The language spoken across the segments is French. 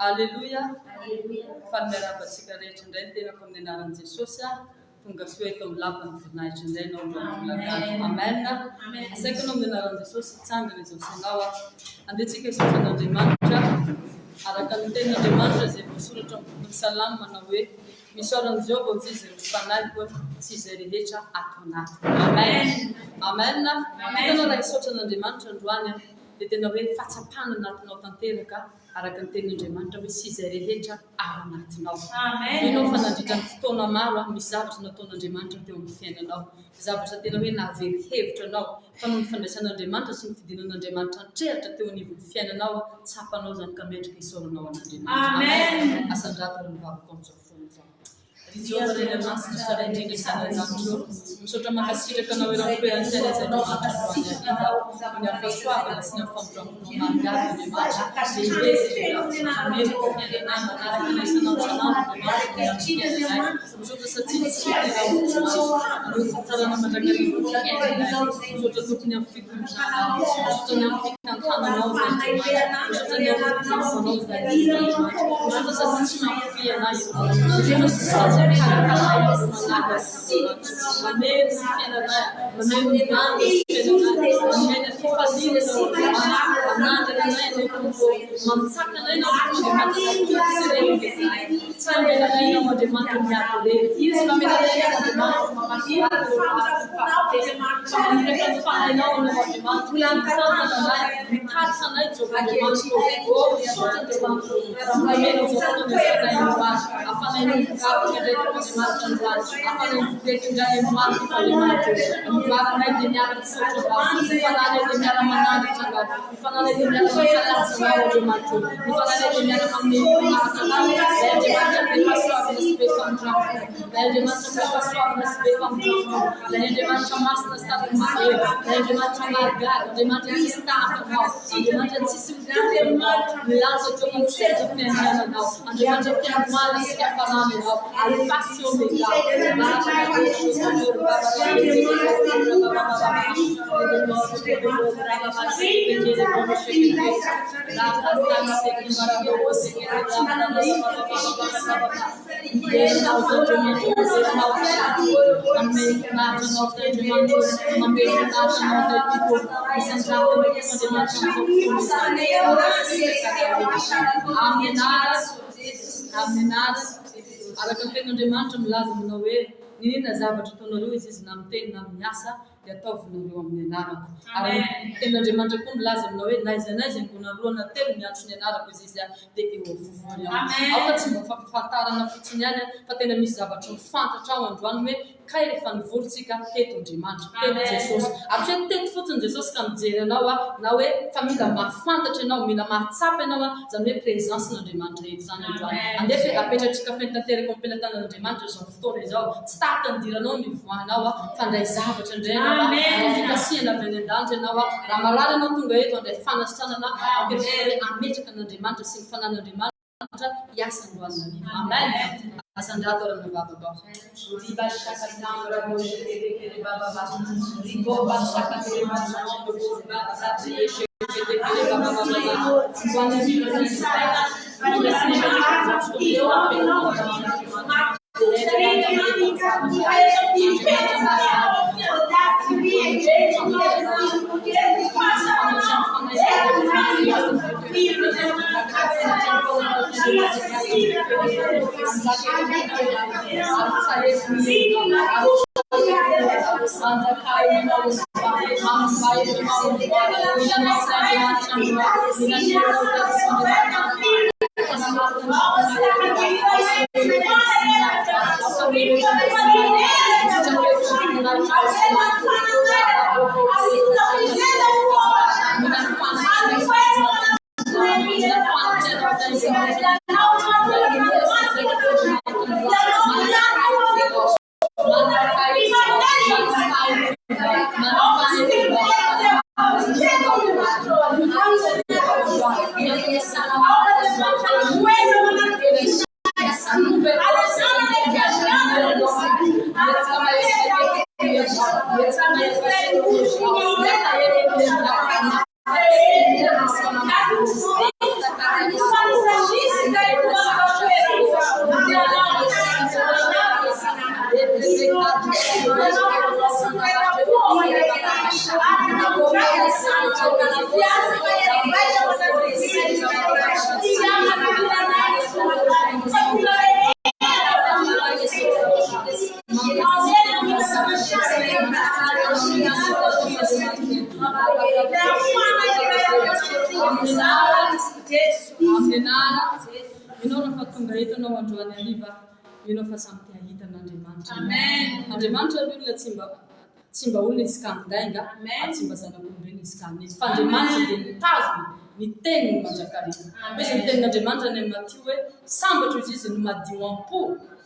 Alléluia. Fanmerabatsika rehetra indray ny tenako amin'ny anaran'i Jesosy tonga soeto amin'ny lapany voninahitra indray nao amin'ny amen. Asaiko anao amin'ny anaran'i Jesosy hitsangana izao sanao andehantsika isaotran'Andriamanitra araka ny tenin'Andriamanitra izay voasoratra amin'ny boky Salamy manao hoe misaoran'i Jehova hoy izy ny fanahyko sy izay rehetra atao anatiny. Amen. Amen. Hitanao raha isaotran'Andriamanitra androany dia tena hoe fahatsapana anatinao tanteraka araka ny tenin'Andriamanitra hoe sy izay rehetra ao anatinao. Ianao fa nandritra ny fotoana maro misy zavatra nataon'Andriamanitra teo amin'ny fiainanao, zavatra tena hoe nahavery hevitra anao fa noho ny fandraisan'Andriamanitra sy ny fidinan'Andriamanitra nitrehatra teo anivon'ny fiainanao tsapanao zany ka mendrika isaoranao an'Andriamanitra. Amen. Asandrato ny vavako amin'izao fotoana izao. Jehovah reny amasika sara indrindra sanan'andro misaotra makasitraka anao ireo toeran'izay izay ny afasoavana sy ny afamoramponao mangaty Andriamanitra misaotra satria tsarana mandrakarivotra tokony amin'ny fitondrana misaotra ny amin'ny fitantananao misaotra ny amin'ny fitantanao misaotra satria tsy mampifiana misaotra Andriamanitra mipasoavana sy be famotrafonao. Ilay Andriamanitra masina sady mahery. Ilay Andriamanitra mahagaga. Andriamanitra tsisy tahakanao. Andriamanitra tsisy mitovy. Milanja teo amin'ny seza fiandriananao. Andriamanitra fiandohana sy fiafarananao. Alpha sy Omega. Araka ny tenin'Andriamanitra milaza aminao hoe ninona zavatra ataonareo izy namiteny na miasa dia ataovinareo amin'ny anarako. Ary tenin'Andriamanitra koa milaza aminao hoe naiza naiza angonarona telo miantso ny anarako izy dia eo afovoany ao. Aoka tsy mba fampafantarana fotsiny ihany fa tena misy zavatra mifantatra ao androany hoe kay rehefa nivorontsika teto Andriamanitra, teto Jesosy. Ary tsy hoe teto fotsiny Jesosy ka mijery anao na hoe fa mila mahafantatra ianao, mila mahatsapa ianao zany hoe présencen'Andriamanitra eto zany androany. Andeha apetratrika fentanteraka ampelantanan'Andriamanitra izao fotoana izao. Tsy tapaka nidiranao mivoahanao fa andray zavatra indray ianao, fikasiana avy any an-danitra ianao. Raha marary ianao tonga eto andray fanasitranana apetraka ametraka n'Andriamanitra sy ny fanan'Andriamanitra hiasa androany. Amen. Asandrato orang nabababa. Riba shaka tamra moshe kere baba baba. Ribo shaka kere baba baba. Yeshe kere baba baba. Wana riba shaka. Andriamanitra aloha tsy mba olona izy ka mindainga, tsy mba zanak'olombelona izy ka misy. Fa Andriamanitra dia mitazona ny teniny mandrakariva. Misy ny tenin'Andriamanitra any amin'ny Matthieu hoe sambatra izy no madio am-po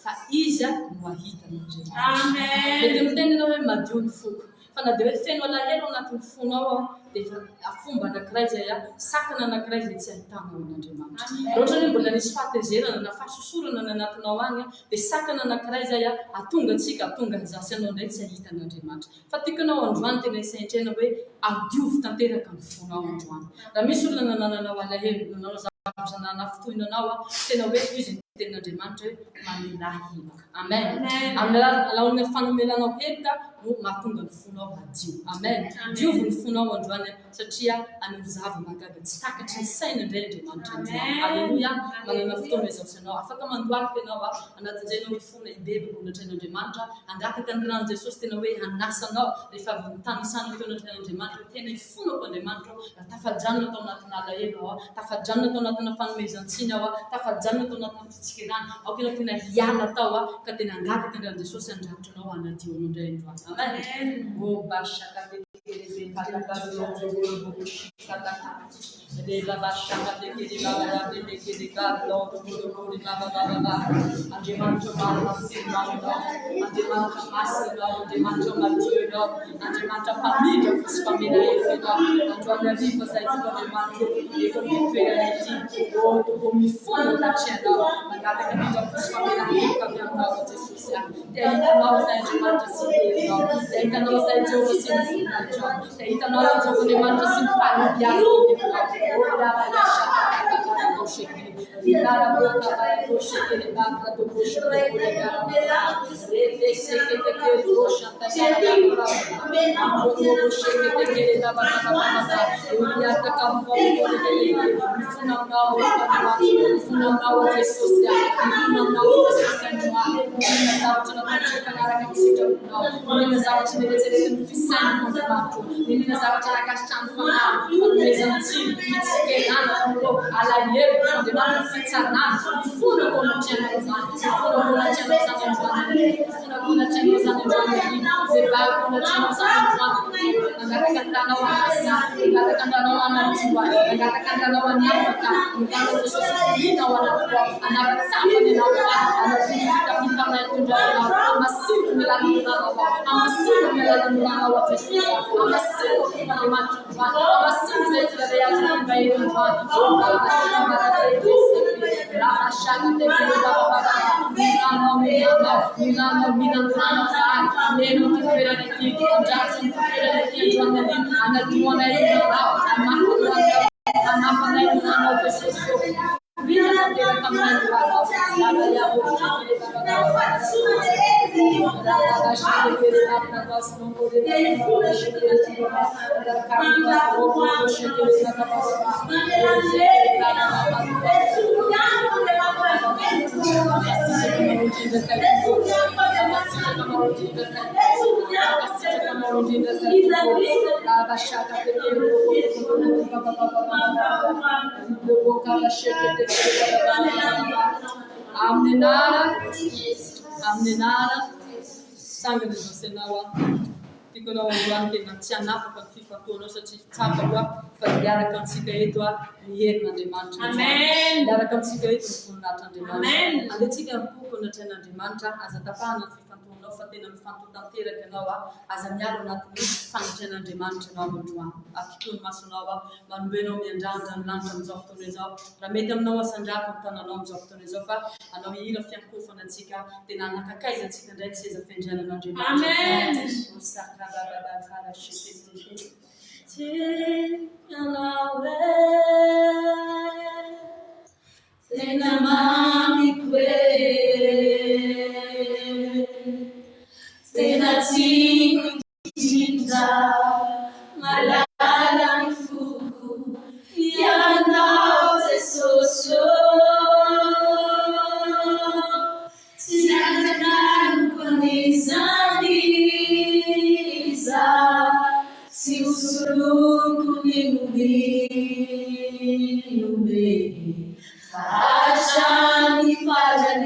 fa izy no ahita n'Andriamanitra. Dia miteny ianao hoe madio ny foko. Fa na dia hoe feno alahelo anatin'ny fonao dia fomba anankiray izay sakana anankiray izay tsy ahitanao n'Andriamanitra. Raha ohatra hoe mbola nisy fahatezerana na fahasosorana ny anatinao any dia sakana anankiray izay atonga antsika, atonga zasy anao indray tsy ahita n'Andriamanitra. Fa tiakanao androany tena isaintrena hoe adiovo tanteraka ny fonao androany. Raha misy olona nananao alahelo, nanao zavatra nanafotoinanao tena hoe izy tenin'Andriamanitra hoe mamela heloka. Amen. Amin'ny alalan'ny fanomelanao heloka no mahatonga ny fonao adio. Amen. Diovo ny fonao androany satria anozava magaga tsy takatry ny saina indray Andriamanitra androany. Alleluia. Manana fotoana izao ianao afaka mandohalika ianao anatin'izay ianao fona ibebaka natran'Andriamanitra angataka ny ranon'i Jesosy tena hoe hanasanao rehefa avy nitanisanao teo natran'Andriamanitra tena hifonako Andriamanitra tafajanona tao anatin'ny alahelo tafajanona tao anatin'ny fanomezan-tsiny tafajanona tao anatin'ny fitsikirana aoka ianao tena hiala tao ka tena angataka ny ranon'i Jesosy andravitra anao anadio indray androany. Amen. Sangue di Senawa. Dicono anche non ci hanno per FIFA tu non so ci sapeva fare con sicurezza ieri di mantra. Amen. Dare con sicurezza con la tante mantra. Amen. Alle ciga con la tena di mantra as tapana FIFA tu non fate non fanno tantire che nova as andiamo na tu fanno tena di mantra no tua. A chi ma sonova ma beno mi andando l'anno zofto ne so. Ramedam no sangia con non zofto ne so fa a noi io fianco con la ciga tenana cacai ciga del se fengela no di mantra. Amen. Fajani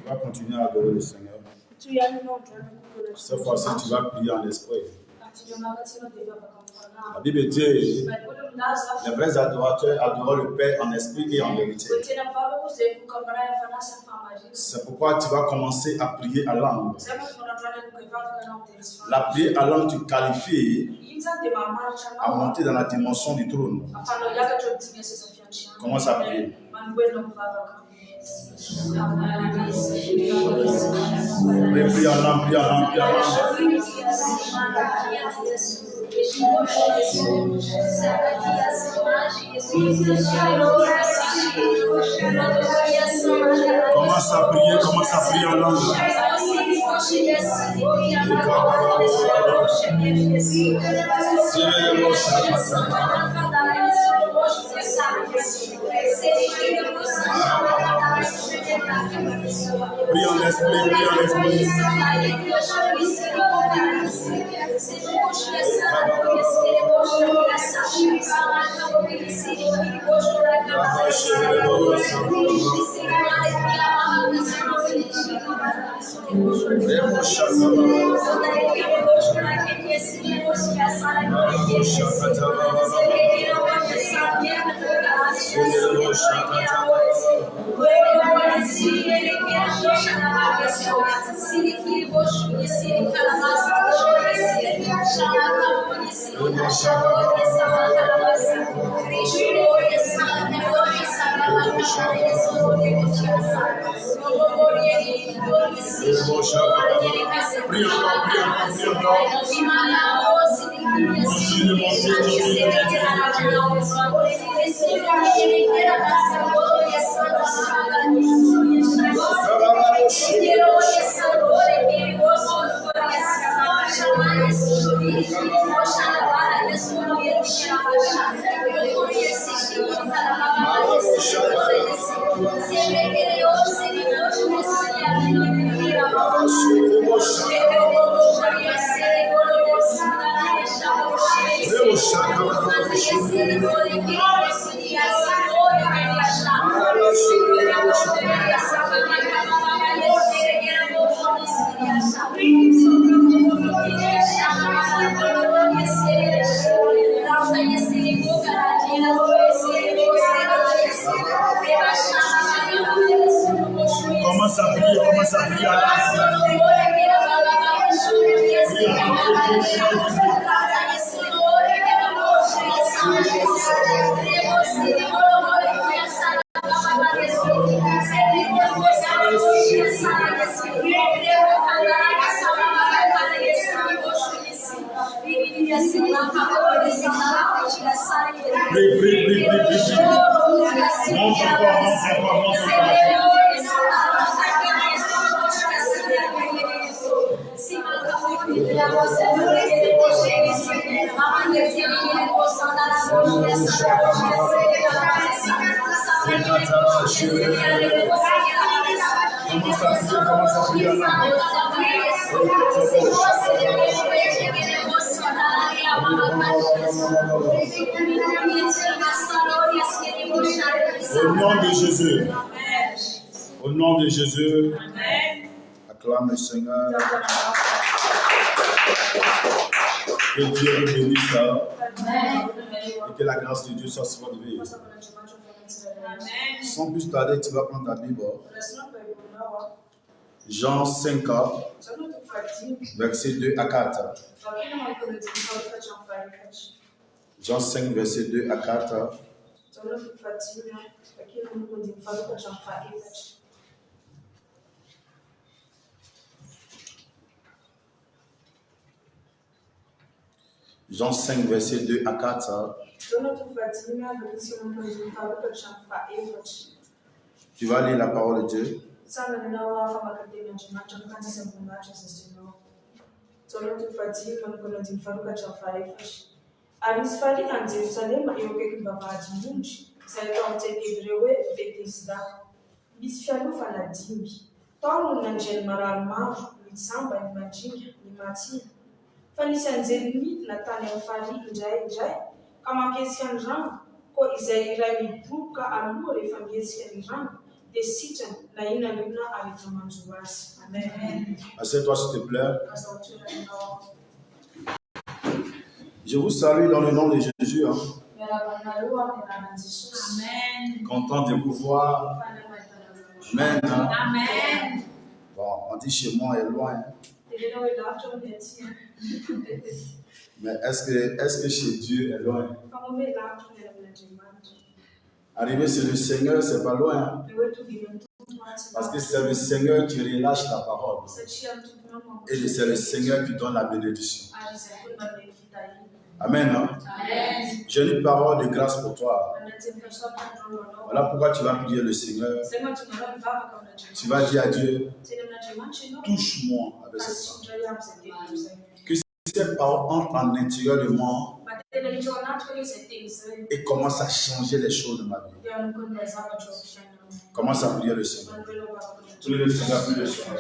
Tu vas continuer à adorer le Seigneur. Cette fois-ci, tu vas prier en esprit. La Bible dit les vrais adorateurs adorent le Père en esprit et en vérité. C'est pourquoi tu vas commencer à prier à langue. La prière à langue te qualifie à monter dans la dimension du trône. Commence à prier. Prie en langue, prie en langue, prie en langue. Commence à prier en langue. Prie en esprit, prie en esprit. Commence à prier Au nom de Jésus. Au nom de Jésus. Acclame le Seigneur. Que Dieu vous bénisse et que la grâce de Dieu soit sur votre vie. Sans plus tarder, tu vas prendre ta Bible. Jean 5, verset 2 à 4. Jean 5, verset 2 à 4. Jean 5, verset 2 à 4. Tu vas lire la parole de Dieu. Alisfarika Jerusalema iokeki bavaji munji saikautendebrewe Bethesda bisfialufa na dimbi tomo na njel maralmaro mitsamba ni majinga ni matia fanisanjelimi na tany afari indraindray kama kesian rano ko izay iray miboka aloha rehefa mietsika ny rano dia sitrany na inalona aritra manjo azy. Amen. Assieds-toi s'il te plaît. Je vous salue dans le nom de Jésus. Hein. Amen. Content de vous voir. Amen. Hein. Amen. Bon, on dit chez moi est loin. Mais est-ce que chez Dieu est loin? Arriver sur le Seigneur, c'est pas loin. Parce que c'est le Seigneur qui relâche la parole. Et c'est le Seigneur qui donne la bénédiction. Amen. Hein? Amen. J'ai une parole de grâce pour toi. Voilà pourquoi tu vas prier le Seigneur. Tu vas dire à Dieu, touche-moi avec cette parole. Que cette parole entre en l'intérieur de moi et commence à changer les choses de ma vie. Commence à prier le Seigneur. Prie le Seigneur, prie le Seigneur.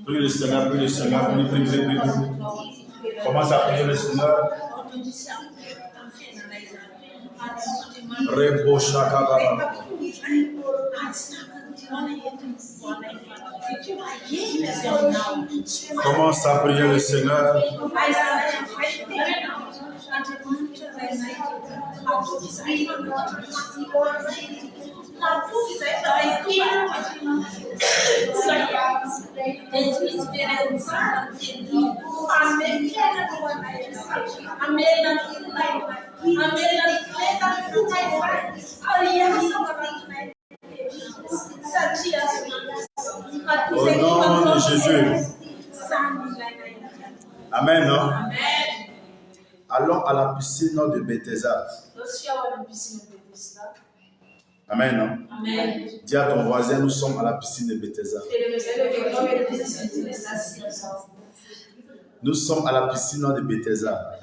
Prie le Seigneur, prie le Seigneur, prie. Commence à prier le Seigneur. Rebo Shakababa. Commence à prier le Seigneur. Au nom de Jésus. Amen. Non? Allons à la piscine de Bethesda. Amen. Non? Amen. Dis à ton voisin, nous sommes à la piscine de Bethesda. Nous sommes à la piscine de Bethesda.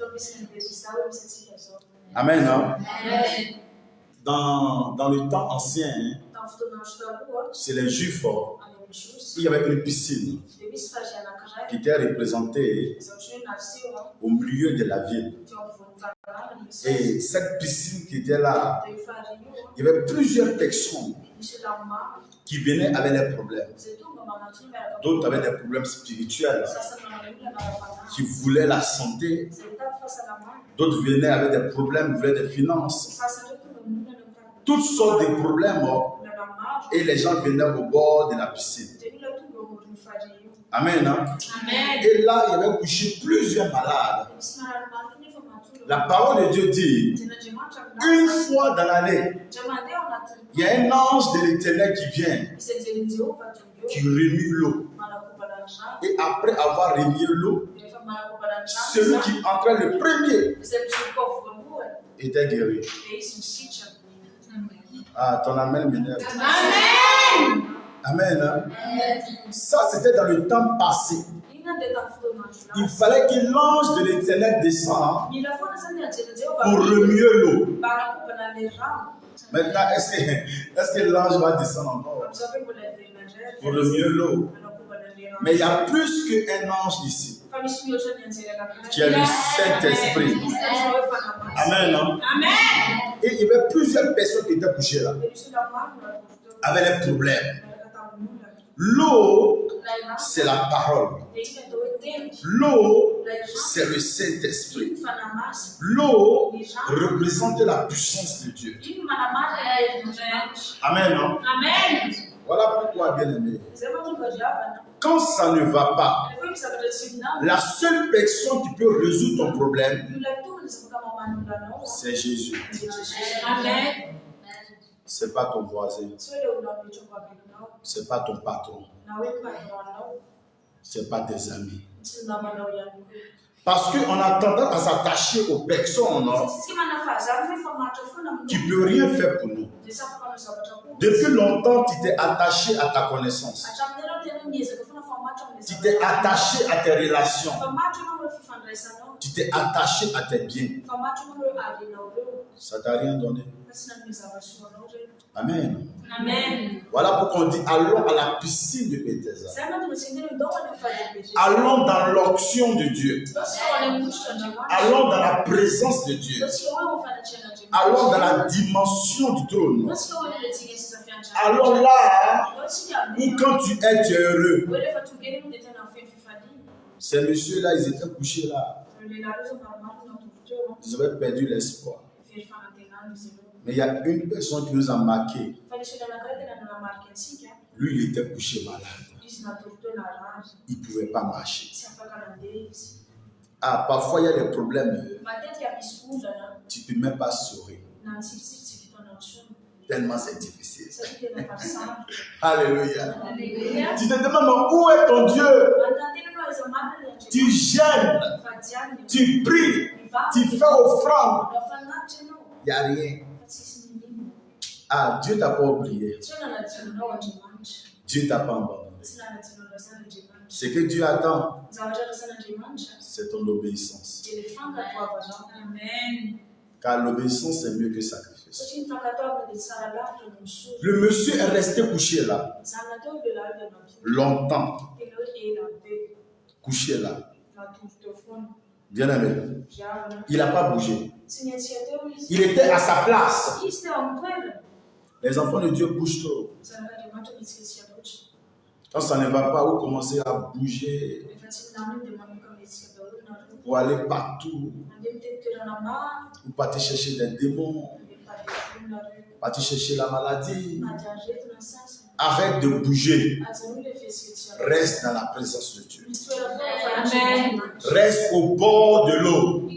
Amen. Non? Dans le temps ancien, chez les Juifs, il y avait une piscine qui était représentée au milieu de la ville. Et cette piscine qui était là, il y avait plusieurs personnes qui venaient avec des problèmes. D'autres avaient des problèmes spirituels, qui voulaient la santé. D'autres venaient avec des problèmes, voulaient des finances. Toutes sortes de problèmes. Et les gens venaient au bord de la piscine. Amen. Hein? Amen. Et là, il y avait couché plusieurs malades. La parole de Dieu dit, une fois dans l'année, il y a un ange de l'Éternel qui vient, qui remue l'eau. Et après avoir remué l'eau, celui qui entrait le premier était guéri. Ah, ton amen m'énerve. Amen. Amen. Hein? Ça, c'était dans le temps passé. Il fallait que l'ange de l'Éternel descende pour remuer l'eau. Maintenant, est-ce que l'ange va descendre encore pour remuer l'eau? Mais il y a plus qu'un ange ici, qui est le Saint-Esprit. Amen. Hein? Amen. Et il y avait plusieurs personnes qui étaient couchées là, avec des problèmes. L'eau, c'est la parole. L'eau, c'est le Saint-Esprit. L'eau représente la puissance de Dieu. Amen. Non? Amen. Voilà pourquoi, bien aimé, quand ça ne va pas, la seule personne qui peut résoudre ton problème, c'est Jésus. Amen. Ce n'est pas ton voisin. Ce n'est pas ton patron. Ce n'est pas tes amis. Parce qu'on a tendance à s'attacher aux personnes qui ne peuvent rien faire pour nous. Depuis longtemps, tu t'es attaché à ta connaissance. Tu t'es attaché à tes relations. Tu t'es attaché à tes biens. Ça ne t'a rien donné. Amen. Amen. Voilà pourquoi on dit allons à la piscine de Bethesda. Allons dans l'onction de Dieu. Allons dans la présence de Dieu. Allons dans la dimension du trône. Allons là où quand tu es, tu es heureux. Ces messieurs-là, ils étaient couchés là. Ils avaient perdu l'espoir. Mais il y a une personne qui nous a marqué. Lui, il était couché malade. Il ne pouvait pas marcher. Ah, parfois, il y a des problèmes. Tu ne peux même pas sourire. Tellement c'est difficile. Alléluia. Tu te demandes où est ton Dieu? Tu gênes, tu pries, tu fais offrande. Il n'y a rien. Ah, Dieu t'a pas oublié. Dieu t'a pas abandonné. Ce que Dieu attend, c'est ton obéissance. Amen. Car l'obéissance est mieux que le sacrifice. Le monsieur est resté couché là. Longtemps. Couché là. Bien aimé. Il n'a pas bougé. Il était à sa place. Les enfants de Dieu bougent trop. Quand ça ne va pas, vous commencez à bouger pour aller partout. Vous partez chercher des démons. Vous partez chercher la maladie. Arrête de bouger. Reste dans la présence de Dieu. Amen. Reste au bord de l'eau.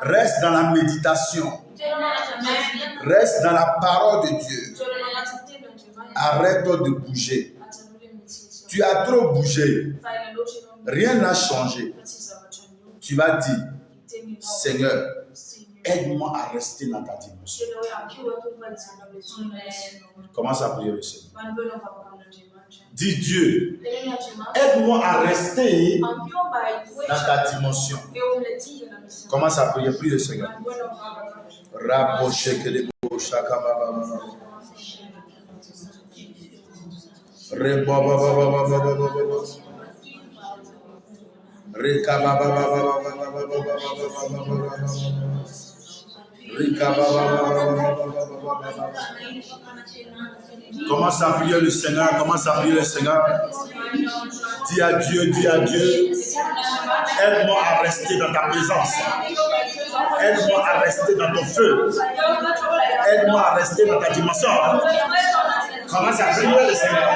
Reste dans la méditation. Reste dans la parole de Dieu. Arrête de bouger. Tu as trop bougé. Rien n'a changé. Tu vas dire, Seigneur, aide-moi à rester dans ta dimension. Commence à prier le Seigneur. Dis Dieu, aide-moi à rester dans ta dimension. Commence à prier, prie le Seigneur. Commence à prier le Seigneur, commence à prier le Seigneur. Dis à Dieu, aide-moi à rester dans ta présence. Aide-moi à rester dans ton feu. Aide-moi à rester dans ta dimension. Commence à prier le Seigneur.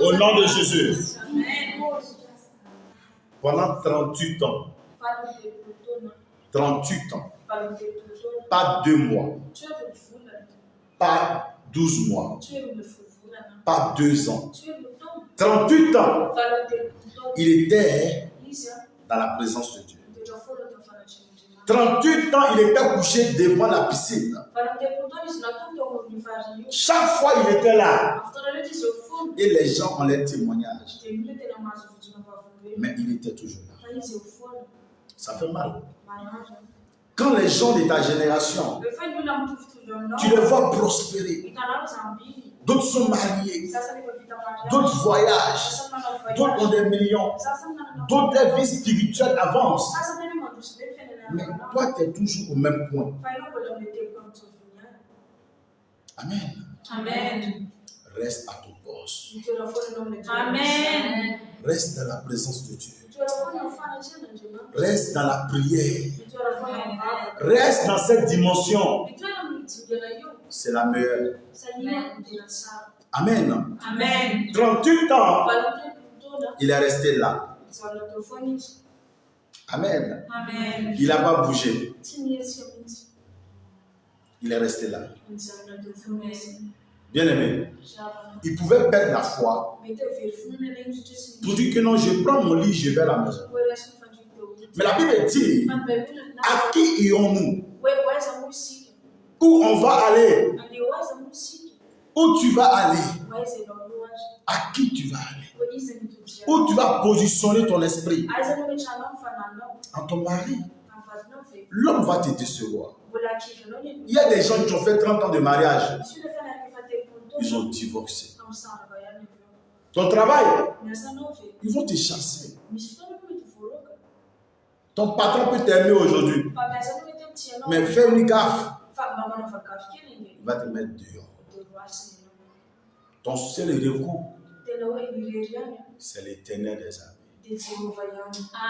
Au nom de Jésus. Pendant 38 ans. 38 ans. Pas 2 mois. Pas 12 mois. Pas 2 ans. 38 ans. Il était dans la présence de Dieu. 38 ans, il était couché devant la piscine. Chaque fois, il était là. Et les gens ont les témoignages. Mais il était toujours là. Ça fait mal. Quand les gens de ta génération, tu les vois prospérer. D'autres sont mariés. D'autres voyagent. D'autres ont des millions. D'autres, leur vie spirituelle avance. Mais toi, tu es toujours au même point. Amen. Amen. Reste à ton poste. Amen. Reste dans la présence de Dieu. Reste dans la prière. Reste dans cette dimension. C'est la meilleure. Amen. Amen. 38 ans, il est resté là. Amen. Amen. Il n'a pas bougé. Il est resté là. Bien aimé, il pouvait perdre la foi pour dire que non, je prends mon lit, je vais à la maison. Mais la Bible dit, à qui irons-nous? Où on va aller? Où tu vas aller? À qui tu vas aller? Où tu vas positionner ton esprit? En ton mari. L'homme va te décevoir. Il y a des gens qui ont fait 30 ans de mariage. Ils ont divorcé. Ton travail, ils vont te chasser. Ton patron peut t'aimer aujourd'hui. Mais fais une gaffe. Il va te mettre dehors. Ton seul recours, c'est l'Éternel des armées.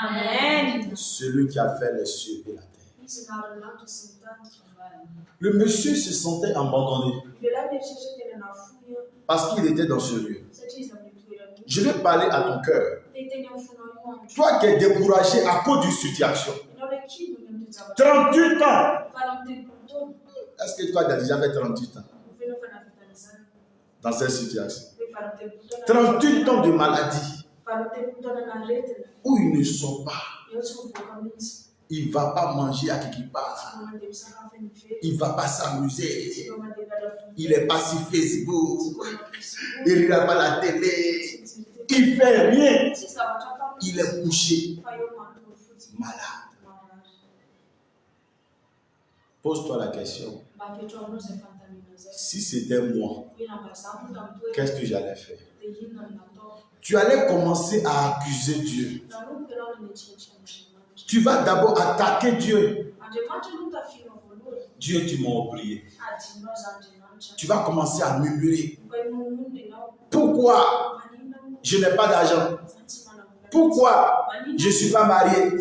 Amen. Celui qui a fait les cieux et la terre. Le monsieur se sentait abandonné parce qu'il était dans ce lieu. Je vais parler à ton cœur. Toi qui es découragé à cause d'une situation. 38 ans. Est-ce que toi tu as déjà fait 38 ans dans cette situation? 38 ans de maladie où il ne sort pas. Il ne va pas manger à quelque part. Il ne va pas s'amuser. Il n'est pas sur Facebook. Il ne regarde pas la télé. Il ne fait rien. Il est couché. Malade. Pose-toi la question. Si c'était moi, qu'est-ce que j'allais faire? Tu allais commencer à accuser Dieu. Tu vas d'abord attaquer Dieu. Dieu, tu m'as oublié. Tu vas commencer à murmurer. Pourquoi je n'ai pas d'argent? Pourquoi je ne suis pas marié?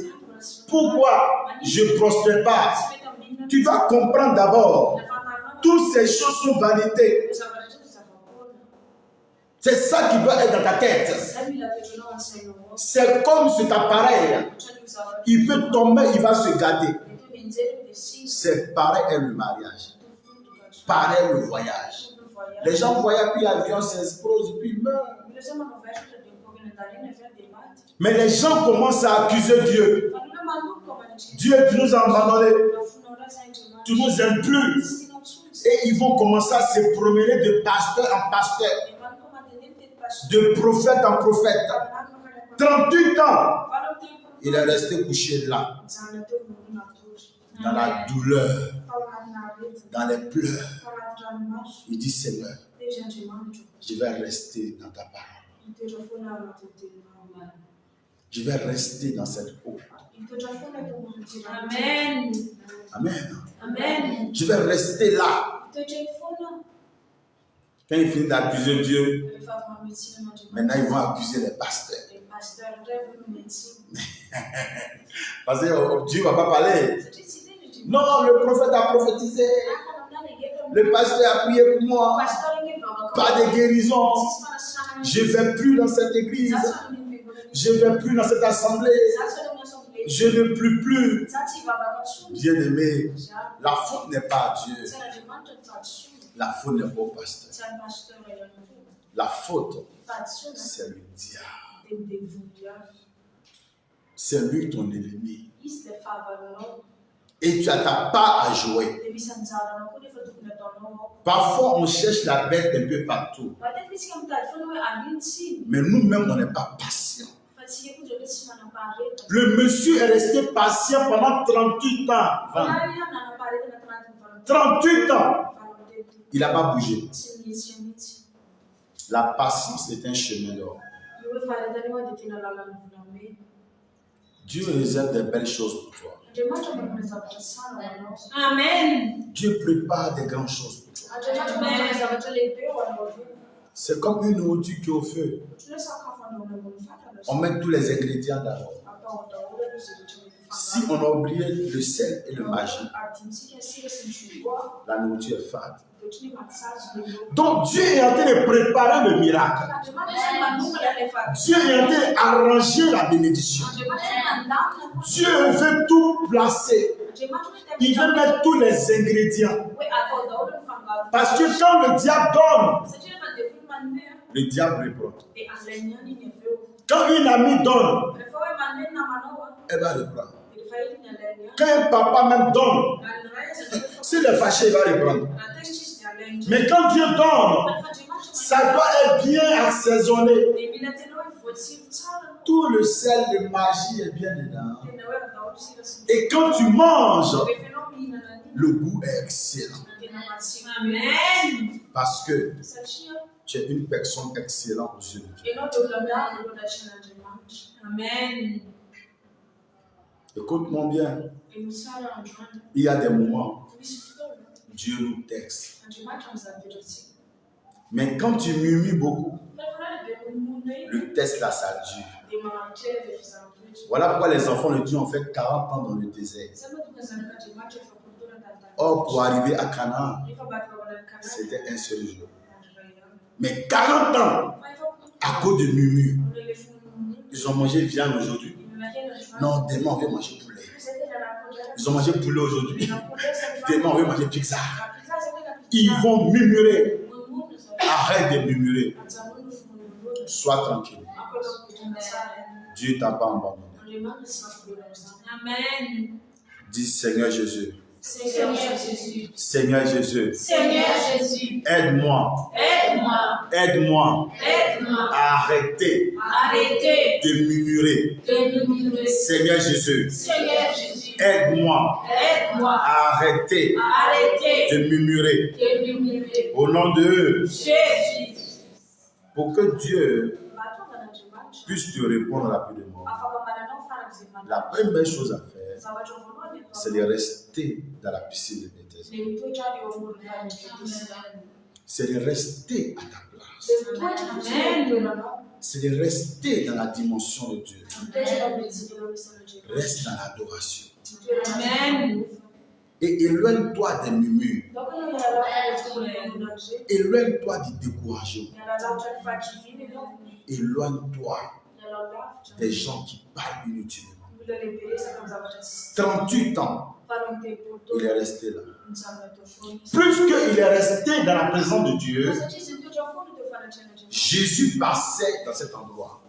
Pourquoi je ne prospère pas? Tu vas comprendre d'abord. Toutes ces choses sont vanités. C'est ça qui doit être dans ta tête. C'est comme cet appareil. Il peut tomber, il va se gâter. C'est pareil est le mariage. Pareil le voyage. Les gens voyagent, puis l'avion s'explose, puis ils meurent. Mais les gens commencent à accuser Dieu. Dieu, tu nous as abandonnés. Tu nous aimes plus. Et ils vont commencer à se promener de pasteur en pasteur, de prophète en prophète. 38 ans, il est resté couché là, dans la douleur, dans les pleurs. Il dit, Seigneur, je vais rester dans ta parole. Je vais rester dans cette eau. Amen. Amen. Amen. Je vais rester là. Quand il finit d'accuser Dieu, maintenant ils vont accuser les pasteurs. Parce que Dieu ne va pas parler. Non, le prophète a prophétisé. Le pasteur a prié pour moi. Pas de guérison. Je ne vais plus dans cette église. Je ne vais plus dans cette assemblée. Je ne prie plus. Bien-aimé, la faute n'est pas à Dieu. La faute n'est pas au pasteur. La faute, c'est le diable. C'est lui ton ennemi. Et tu n'as pas à jouer. Parfois, on cherche la bête un peu partout. Mais nous-mêmes, on n'est pas patients. Le monsieur est resté patient pendant 38 ans. 38 ans. Il n'a pas bougé. La patience est un chemin d'or. Dieu réserve des belles choses pour toi. Amen. Dieu prépare des grandes choses pour C'est comme une nourriture qui est au feu. On met tous les ingrédients d'abord. Si on a oublié le sel et le magie, la nourriture est fade. Donc Dieu est en train de préparer le miracle. Dieu est en train d'arranger la bénédiction. Dieu veut tout placer. Il veut mettre tous les ingrédients. Parce que quand le diable donne, le diable reprend. Quand une amie donne, elle va reprendre. Quand un papa même donne, s'il est fâché, il va reprendre. Mais quand Dieu donne, ça doit être bien assaisonné. Tout le sel de magie est bien dedans. Et quand tu manges, le goût est excellent. Parce que tu es une personne excellente aux yeux de Dieu. Amen. Écoute-moi bien. Il y a des moments, Dieu nous texte. Mais quand tu murmures beaucoup, le texte là, ça dure. Voilà pourquoi les enfants de Dieu ont fait 40 ans dans le désert. Or, pour arriver à Canaan, c'était un seul jour. Mais 40 ans, à cause de murmures, ils ont mangé viande aujourd'hui. Non, demain on veut manger poulet. Ils ont mangé poulet aujourd'hui. Demain on veut manger pizza. Ils vont murmurer. Arrête de murmurer. Sois tranquille. Dieu t'a pas abandonné. Amen. Dis Seigneur Jésus. Seigneur Jésus. Seigneur Jésus. Seigneur Jésus. Aide-moi. Aide-moi. Aide-moi. Aide-moi. À arrêter. Arrêtez De murmurer. de murmurer. Seigneur Jésus. Seigneur Jésus. Aide-moi. Aide-moi. À arrêter. Arrêtez De murmurer. de murmurer. Au nom de Jésus. pour que Dieu puisse te répondre rapidement. La première chose à faire, c'est de rester dans la piscine de Bethesda. C'est de rester à ta place. C'est de rester dans la dimension de Dieu. Reste dans l'adoration. Amen. Et éloigne-toi des murmures. Éloigne-toi du découragement. Éloigne-toi des gens qui parlent inutilement. 38 ans, il est resté là. Plus qu'il est resté dans la présence de Dieu, Jésus passait dans cet endroit.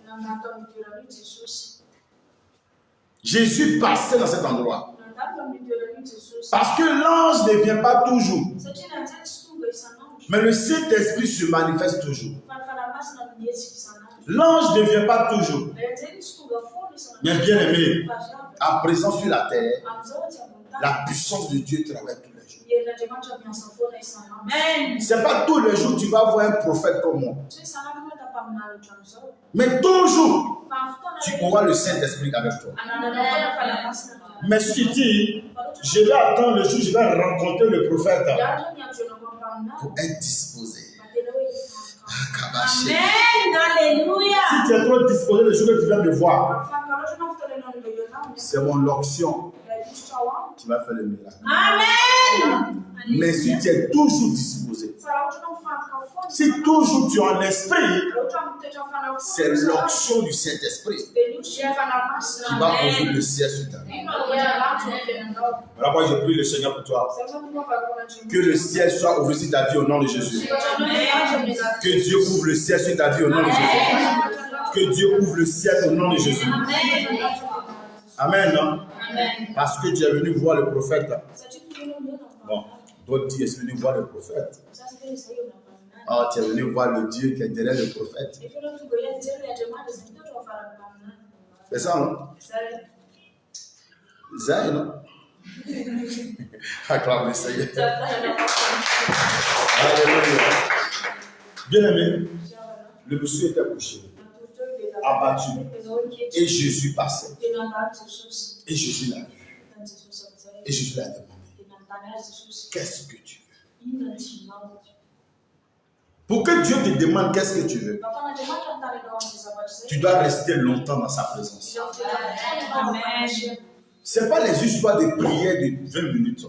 Jésus passait dans cet endroit. Parce que l'ange ne vient pas toujours. Mais le Saint-Esprit se manifeste toujours. L'ange ne vient pas toujours. Mais bien aimé, à présent sur la terre, la puissance de Dieu travaille tous les jours. C'est pas tous les jours que tu vas voir un prophète comme moi. Mais toujours, tu auras le Saint-Esprit avec toi. Mais si tu dis, je vais attendre le jour où je vais rencontrer le prophète pour être disposé. Amen. Alléluia. Si tu es trop disposé le jour où tu viens me voir, c'est mon onction qui va faire le miracle. Amen. Mais si tu es toujours disposé, si toujours tu es en esprit, c'est l'onction du Saint-Esprit qui va ouvrir le ciel sur ta vie. Alors moi je prie le Seigneur pour toi. Que le ciel soit ouvert sur ta vie au nom de Jésus. Que Dieu ouvre le ciel sur ta vie au nom de Jésus. Que Dieu ouvre le ciel au nom de Jésus. Amen. Non? Parce que tu es venu voir le prophète. Bon, d'autres disent, tu es venu voir le prophète. Oh, tu es venu voir le Dieu qui est derrière le prophète. C'est ça, non? Isaïe, non? Acclame le Seigneur. Alléluia. Bien aimé, le monsieur était couché, abattu, et Jésus passait. Et Jésus l'a vu. Et Jésus l'a demandé, qu'est-ce que tu veux? Pour que Dieu te demande qu'est-ce que tu veux, tu dois rester longtemps dans sa présence. Ce n'est pas les histoires de prière de 20 minutes,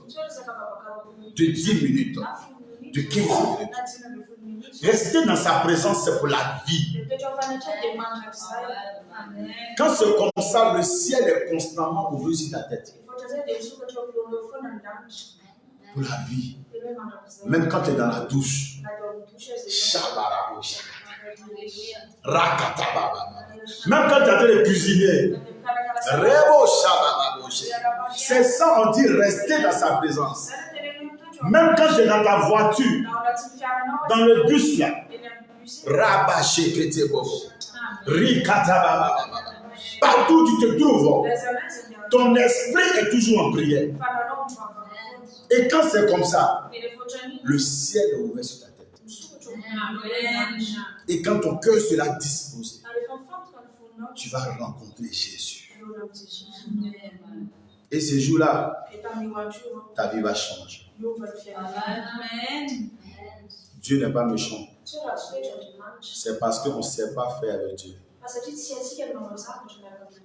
de 10 minutes, de 15 minutes. Rester dans sa présence, c'est pour la vie. Quand c'est comme ça, le ciel est constamment ouvert sur ta tête. Pour la vie. Même quand tu es dans la douche. Même quand tu es en train de cuisiner. C'est ça, on dit rester dans sa présence. Même quand tu es dans ta voiture, dans le bus là. Partout où tu te trouves, ton esprit est toujours en prière. Et quand c'est comme ça, le ciel est ouvert sur ta tête. Et quand ton cœur sera disposé, tu vas rencontrer Jésus. Et ces jours-là, ta vie va changer. Dieu n'est pas méchant. C'est parce qu'on ne sait pas faire avec Dieu.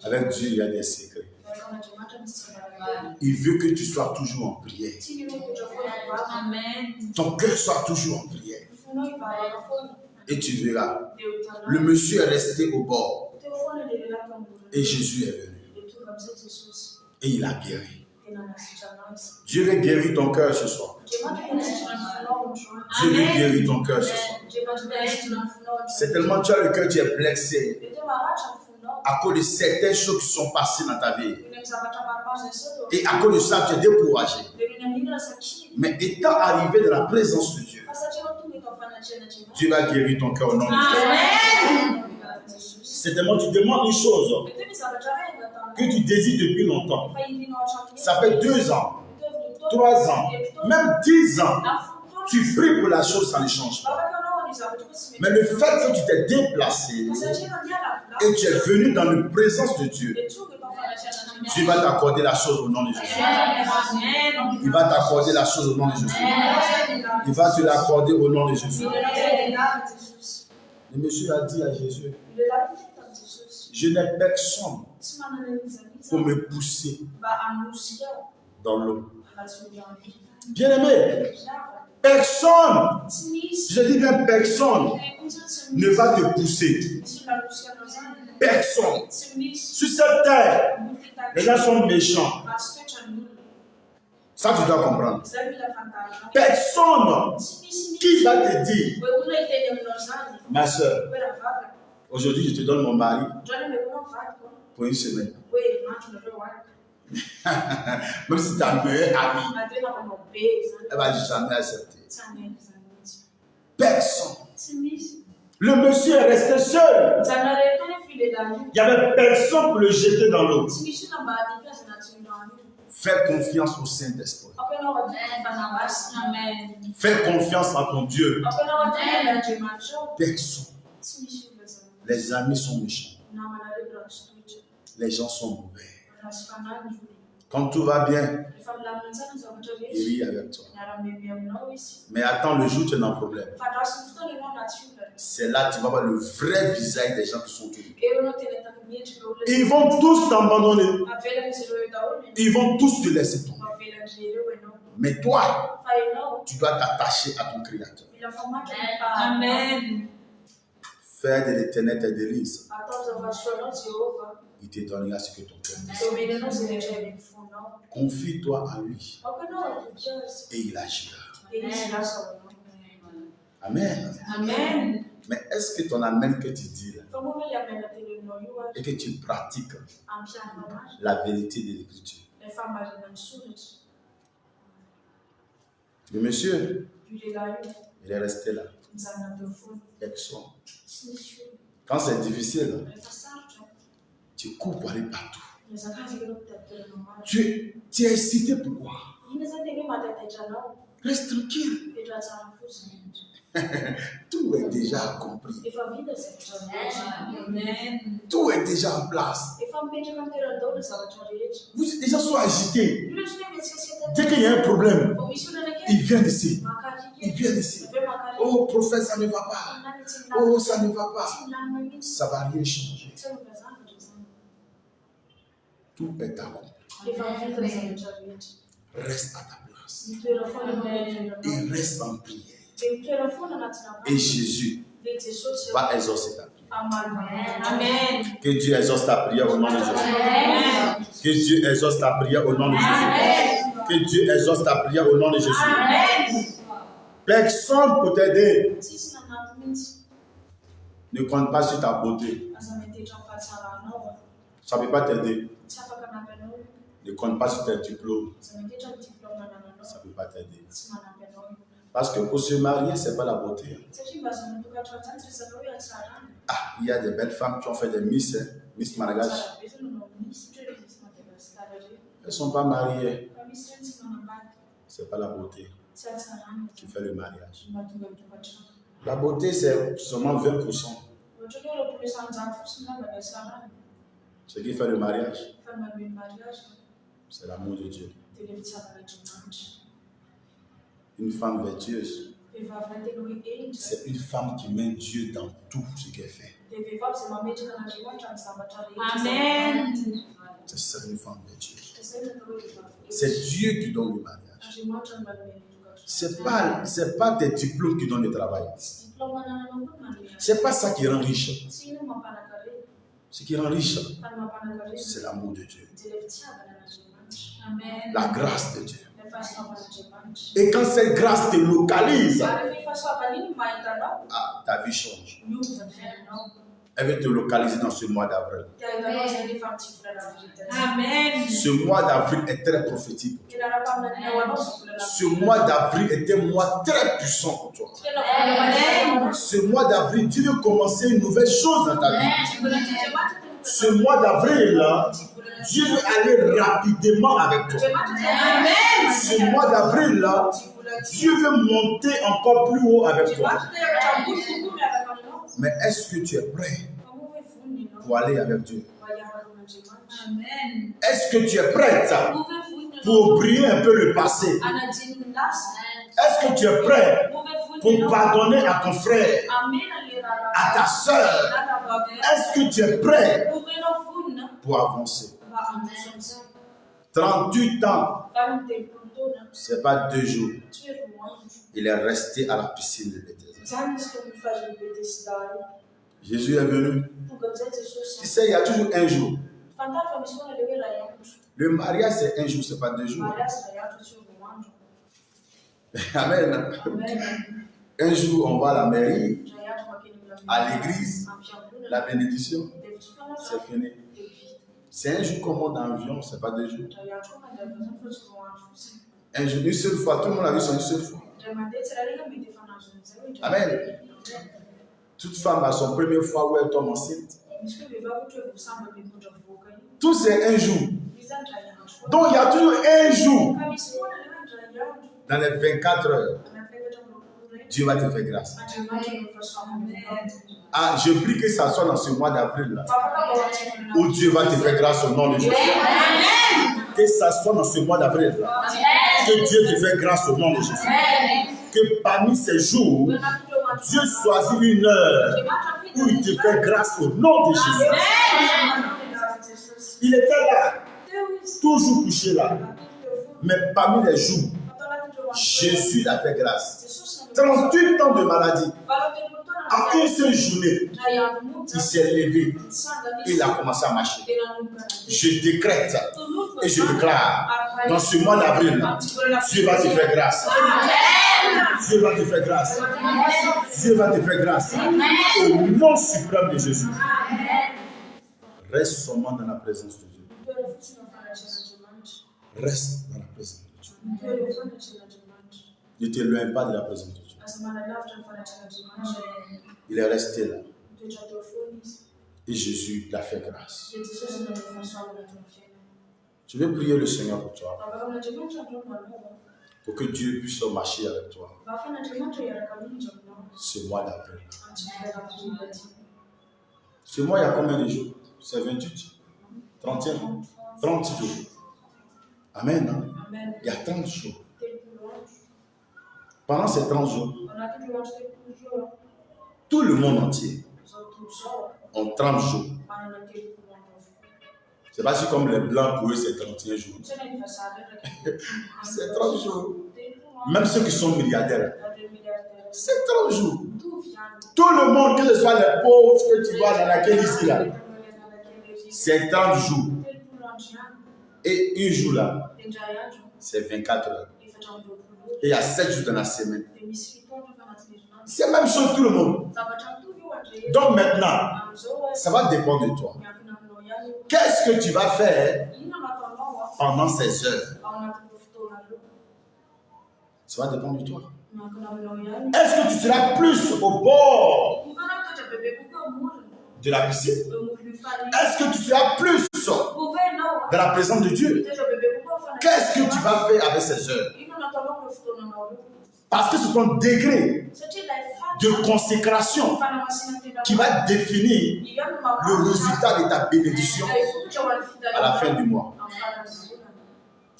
Avec Dieu, il y a des secrets. Il veut que tu sois toujours en prière. Ton cœur soit toujours en prière. Et tu verras, le monsieur est resté au bord. Et Jésus est venu. Et il a guéri. Dieu veut guérir ton cœur ce soir. Dieu veut guérir ton cœur ce soir. C'est tellement tu as le cœur, tu es blessé à cause de certaines choses qui sont passées dans ta vie. Et à cause de ça, tu es découragé. Mais étant arrivé dans la présence de Dieu, Dieu va guérir ton cœur au nom de Jésus. C'est tellement tu demandes une chose que tu désires depuis longtemps. Ça fait 2 ans, 3 ans, même 10 ans. Tu pries pour la chose, ça ne change pas. Mais le fait que tu t'es déplacé et tu es venu dans la présence de Dieu, Dieu va t'accorder la chose au nom de Jésus. Il va t'accorder la chose au nom de Jésus. Il va te l'accorder au nom de Jésus. Le monsieur a dit à Jésus, je n'ai personne pour me pousser dans l'eau. Bien-aimé, personne, je dis bien personne, ne va te pousser. Personne. Sur cette terre, les gens sont méchants. Ça, tu dois comprendre. Personne qui va te dire, ma soeur, aujourd'hui je te donne mon mari pour une semaine. Même si tu as un meilleur ami, elle va jamais accepter. Personne. Le monsieur est resté seul. Il n'y avait personne pour le jeter dans l'eau. Fais confiance au Saint-Esprit. Fais confiance en ton Dieu. Personne. Les amis sont méchants. Les gens sont mauvais. Quand tout va bien, il rit avec toi. Mais attends le jour où tu es dans le problème. C'est là que tu vas voir le vrai visage des gens qui sont autour. Ils vont tous t'abandonner. Ils vont tous te laisser tomber. Mais toi, tu dois t'attacher à ton Créateur. Amen. Faire de l'Éternel tes délices. Il te donnera ce que ton cœur désire. Confie-toi à lui. Et il agira. Amen. Amen. Mais est-ce que ton amen que tu dis là, et que tu pratiques la vérité de l'Écriture? Le monsieur, il est resté là. Personne. Quand c'est difficile, tu cours pour aller partout. Tu es excité pourquoi? Reste tranquille. Tout est déjà accompli. Tout est déjà en place. Les gens sont agités. Dès qu'il y a un problème, ils viennent ici. Ils viennent ici. Oh, prophète, ça ne va pas. Oh, ça ne va pas. Ça ne va rien changer. Tout est accompli. Reste à ta place. Et reste en prière. Et Jésus va exaucer ta prière. Amen. Que Dieu exauce ta prière au nom de Jésus. Amen. Que Dieu exauce ta prière au nom de Jésus. Que Dieu exauce ta prière au nom de Jésus. Amen. Personne pour t'aider. Ne compte pas sur ta beauté. Ça ne peut pas t'aider. Ne compte pas sur tes diplômes. Ça ne peut pas t'aider. Parce que pour se marier, ce n'est pas la beauté. Ah, il y a des belles femmes qui ont fait des Miss, Miss Madagascar. Elles ne sont pas mariées. Ce n'est pas la beauté qui fait le mariage. La beauté, c'est seulement 20%. Ce qui fait le mariage, c'est l'amour de Dieu. Une femme vertueuse, c'est une femme qui met Dieu dans tout ce qu'elle fait. Amen. C'est ça une femme vertueuse. C'est Dieu qui donne le mariage. Ce n'est pas tes diplômes qui donnent le travail. Ce n'est pas ça qui rend riche. Ce qui rend riche, c'est l'amour de Dieu. La grâce de Dieu. Et quand cette grâce te localise, ta vie change. Elle va te localiser dans ce mois d'avril. Amen. Ce mois d'avril est très prophétique. Ce mois d'avril est un mois très puissant pour toi. Ce mois d'avril, Dieu veut commencer une nouvelle chose dans ta vie. Ce mois d'avril, Dieu veut aller rapidement avec toi. Ce mois d'avril, Dieu veut monter encore plus haut avec toi. Mais est-ce que tu es prêt pour aller avec Dieu? Est-ce que tu es prête pour oublier un peu le passé? Est-ce que tu es prêt pour pardonner à ton frère, à ta soeur? Est-ce que tu es prêt pour avancer? 38 ans, ce n'est pas 2 jours. Il est resté à la piscine de Bethesda. Jésus est venu. Tu sais, il y a toujours un jour. Le mariage, c'est un jour, ce n'est pas 2 jours. Amen. Un jour, on va à la mairie, à l'église, la bénédiction, c'est fini. C'est un jour qu'on monte dans l'avion, ce n'est pas 2 jours. Un jour, une seule fois, tout le monde a vu ça une seule fois. Amen. Toute femme a son première fois où elle tombe enceinte. Tout c'est un jour. Donc il y a toujours un jour. Dans les 24 heures, Dieu va te faire grâce. Ah, je prie que ça soit dans ce mois d'avril là, où Dieu va te faire grâce au nom de Jésus. Que ça soit dans ce mois d'avril là, que Dieu te fait grâce au nom de Jésus. Que parmi ces jours, Dieu choisit une heure où il te fait grâce au nom de Jésus. Il était là, toujours couché là. Mais parmi les jours, Jésus l'a fait grâce. 38 ans de maladie. En une seule journée, il s'est levé. Il a commencé à marcher. Je décrète et je déclare, dans ce mois d'avril, Dieu va te faire grâce. Dieu va te faire grâce. Dieu va te faire grâce. Au nom suprême de Jésus. Reste seulement dans la présence de Dieu. Reste dans la présence de Dieu. Ne t'éloigne pas de la présence de Dieu. Il est resté là. Et Jésus l'a fait grâce. Je vais prier le Seigneur pour toi. Pour que Dieu puisse marcher avec toi. Ce mois d'avril. Ce mois, il y a combien de jours? C'est 28? 31? 30 jours. Amen. Il y a 30 jours. Pendant ces 30 jours, tout le monde entier, en 30 jours. C'est pas si comme les Blancs, pour eux, c'est 31 jours. C'est 30 jours. Même ceux qui sont milliardaires, c'est 30 jours. Tout le monde, que ce soit les pauvres que tu vois dans laquelle ici, là, c'est 30 jours. Et un jour là, c'est 24 heures. Et il y a 7 jours dans la semaine. C'est la même chose tout le monde. Donc maintenant, ça va dépendre de toi. Qu'est-ce que tu vas faire pendant ces heures? Ça va dépendre de toi. Est-ce que tu seras plus au bord de la piscine? Est-ce que tu seras plus dans la présence de Dieu? Qu'est-ce que tu vas faire avec ces heures? Parce que c'est ton degré de consécration qui va définir le résultat de ta bénédiction à la fin du mois.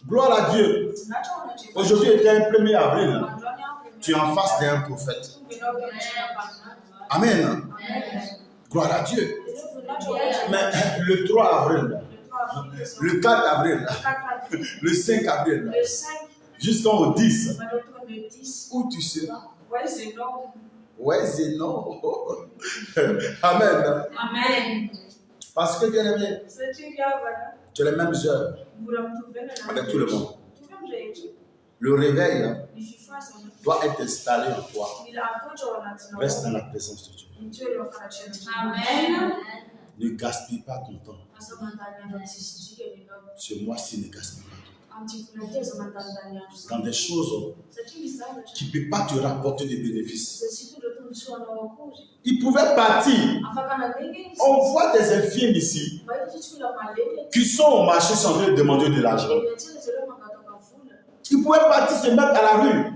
Gloire à Dieu. Aujourd'hui était un 1er avril. Tu es en face d'un prophète. Amen. Gloire à Dieu. Mais le 3 avril, le 4 avril, le 5 avril, jusqu'au 10, où tu seras? Ouais, c'est non. Amen. Amen. Parce que bien aimé, tu as les mêmes heures avec tout le monde. Le réveil doit être installé en toi. Reste dans la présence de Dieu. Amen. Ne gaspille pas ton temps. Ce mois-ci, ne gaspille pas ton temps. Dans des choses qui ne peuvent pas te rapporter des bénéfices. Ils pouvaient partir. On voit des infirmes ici qui sont au marché sans demander de l'argent. Ils pouvaient partir se mettre à la rue.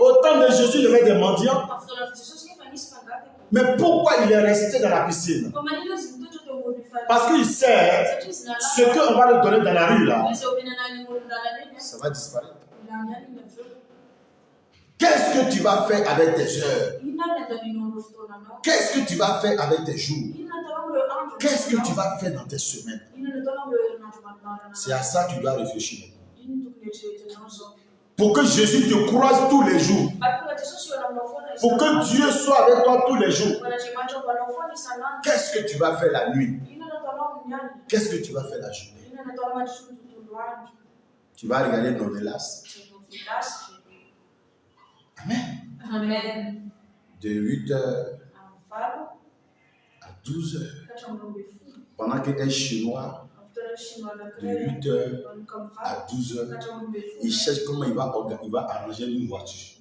Au temps de Jésus, il y avait des mendiants. Mais pourquoi il est resté dans la piscine? Parce qu'il sait ce qu'on va lui donner dans la rue là, ça va disparaître. Qu'est-ce que tu vas faire avec tes heures? Qu'est-ce que tu vas faire avec tes jours? Qu'est-ce que tu vas faire dans tes semaines? C'est à ça que tu dois réfléchir. Pour que Jésus te croise tous les jours. Pour que Dieu soit avec toi tous les jours. Qu'est-ce que tu vas faire la nuit? Qu'est-ce que tu vas faire la journée? Tu vas regarder Novelas. Amen. Amen. De 8h à 12h. Pendant qu'un Chinois, de 8h à 12h, il cherche comment il va arranger une voiture.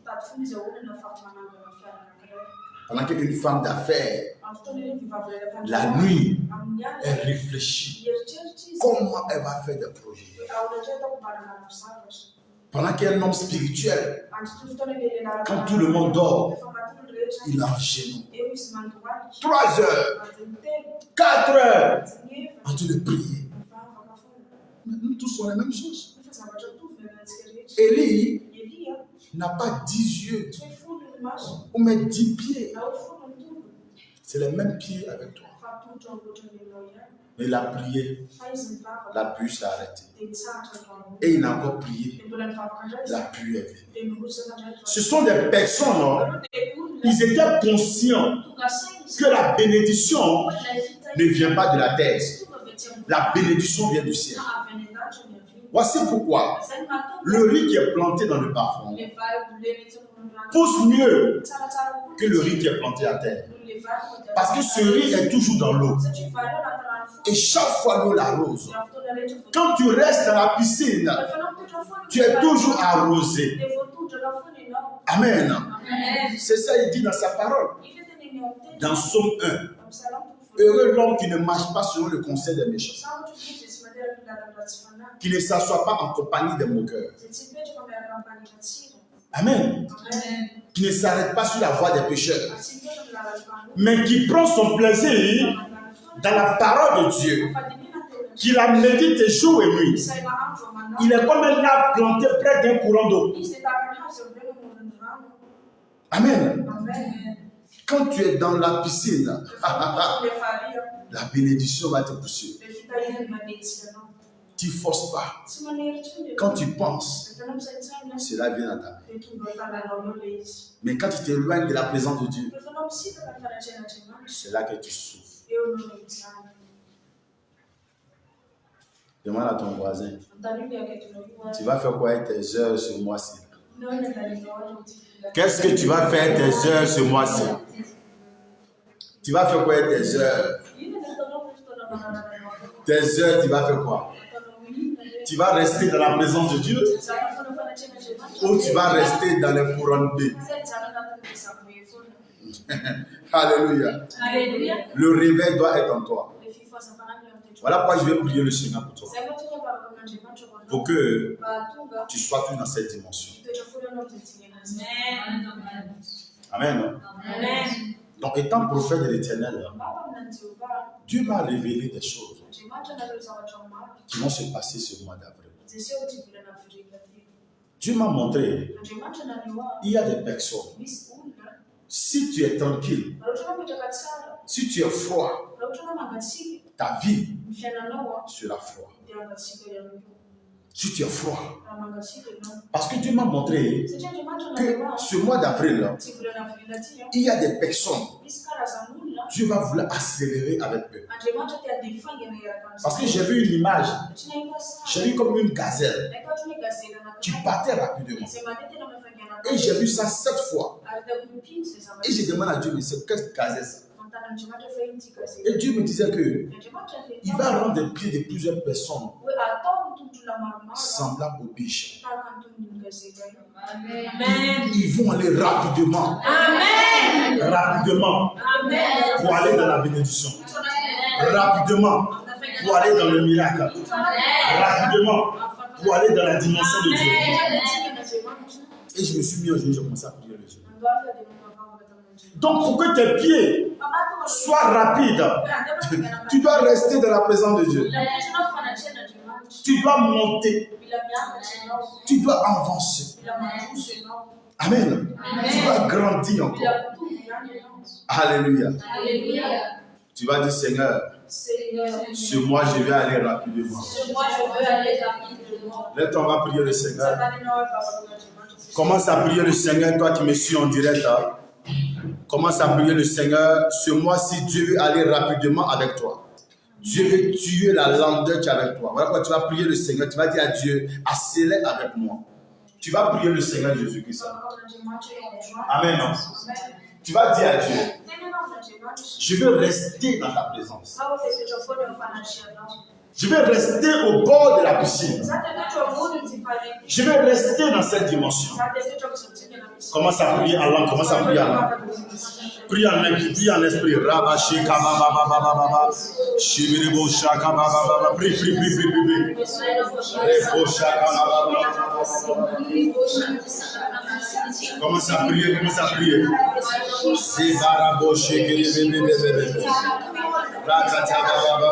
Pendant qu'une femme d'affaires, la nuit, elle réfléchit comment elle va faire des projets. Pendant qu'un homme spirituel, quand tout le monde dort, il est en genou. 3 heures, 4 heures, en train de prier. Mais nous tous sommes la même chose. Élie n'a pas 10 yeux ou même 10 pieds. C'est les mêmes pieds avec toi. Mais il a prié. La pluie s'est arrêtée. Et il a encore prié. La pluie est venue. Ce sont des personnes, non? Ils étaient conscients que la bénédiction ne vient pas de la terre. La bénédiction vient du ciel. Voici pourquoi le riz qui est planté dans le bas-fond pousse mieux que le riz qui est planté à terre. Parce que ce riz est toujours dans l'eau. Et chaque fois l'eau l'arrose. Quand tu restes dans la piscine, tu es toujours arrosé. Amen. C'est ça qu'il dit dans sa parole. Dans Psaume 1. Heureux l'homme qui ne marche pas selon le conseil des méchants. Qui ne s'assoit pas en compagnie des moqueurs. Amen. Qui ne s'arrête pas sur la voie des pécheurs. Mais qui prend son plaisir dans la parole de Dieu. Qui la médite jour et nuit. Il est comme un arbre planté près d'un courant d'eau. Amen. Quand tu es dans la piscine, la bénédiction va te pousser. Tu ne forces pas. Quand tu penses, cela vient à ta vie. Mais quand tu t'éloignes de la présence de Dieu, c'est là que tu souffres. Demande à ton voisin, tu vas faire quoi avec tes heures ce mois-ci? Qu'est-ce que tu vas faire tes heures ce mois-ci? Tu vas faire quoi avec tes heures? Tes heures, tu vas faire quoi? Tu vas rester dans la présence de Dieu ou tu vas rester dans les couronnes B? Alléluia. Le réveil doit être en toi. Voilà pourquoi je vais prier le Seigneur pour toi. Pour que tu sois tout dans cette dimension. Amen. Donc, étant prophète de l'Éternel, Dieu m'a révélé des choses qui vont se passer ce mois d'avril. Dieu m'a montré, il y a des personnes, si tu es tranquille, si tu es froid, ta vie sera froide. Si tu es froid. Parce que Dieu m'a montré que ce mois d'avril, il y a des personnes, Dieu va vouloir accélérer avec eux. Parce que j'ai vu une image, j'ai vu comme une gazelle qui partait rapidement. Et j'ai vu ça 7 fois. Et je demande à Dieu, mais c'est quelle gazelle ça? Et Dieu me disait que il va rendre des pieds de plusieurs personnes semblables aux biches. Ils vont aller rapidement. Amen. Rapidement. Amen. Pour aller dans la bénédiction. Rapidement. Pour aller dans le miracle. Rapidement. Pour aller dans la dimension de Dieu. Et je me suis mis au genou, j'ai commencé à prier le Dieu. Donc, pour que tes pieds soient rapides, tu dois rester dans la présence de Dieu. Tu dois monter. Tu dois avancer. Amen. Tu dois grandir encore. Alléluia. Tu vas dire, Seigneur, ce mois, je vais aller rapidement. Là, on va prier le Seigneur. Commence à prier le Seigneur, toi qui me suis en direct. Commence à prier le Seigneur. Ce mois-ci, Dieu veut aller rapidement avec toi. Dieu veut tuer la lenteur qui est avec toi. Voilà pourquoi tu vas prier le Seigneur. Tu vas dire à Dieu, accélère avec moi. Tu vas prier le Seigneur Jésus-Christ. Amen. Tu vas dire à Dieu, je veux rester dans ta présence. Je vais rester au bord de la piscine. Je vais rester dans cette dimension. Commence à prier en langue, commence à prier en langue. Prie en esprit. Rabashi kabababababa. Shibiribo shaka bababa. Prie. Rebo shaka bababa. Commence à prier. Sibarabo shikiri. Rakata bababa.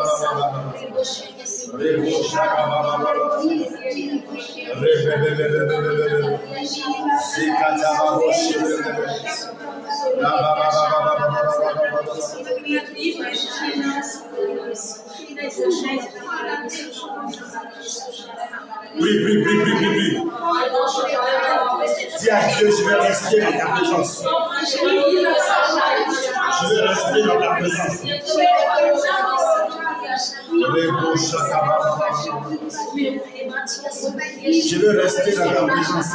Rebo shaka bababa. Prie. Dis à Dieu, je vais rester dans ta présence. Je vais rester dans ta présence. Je veux rester dans ta présence.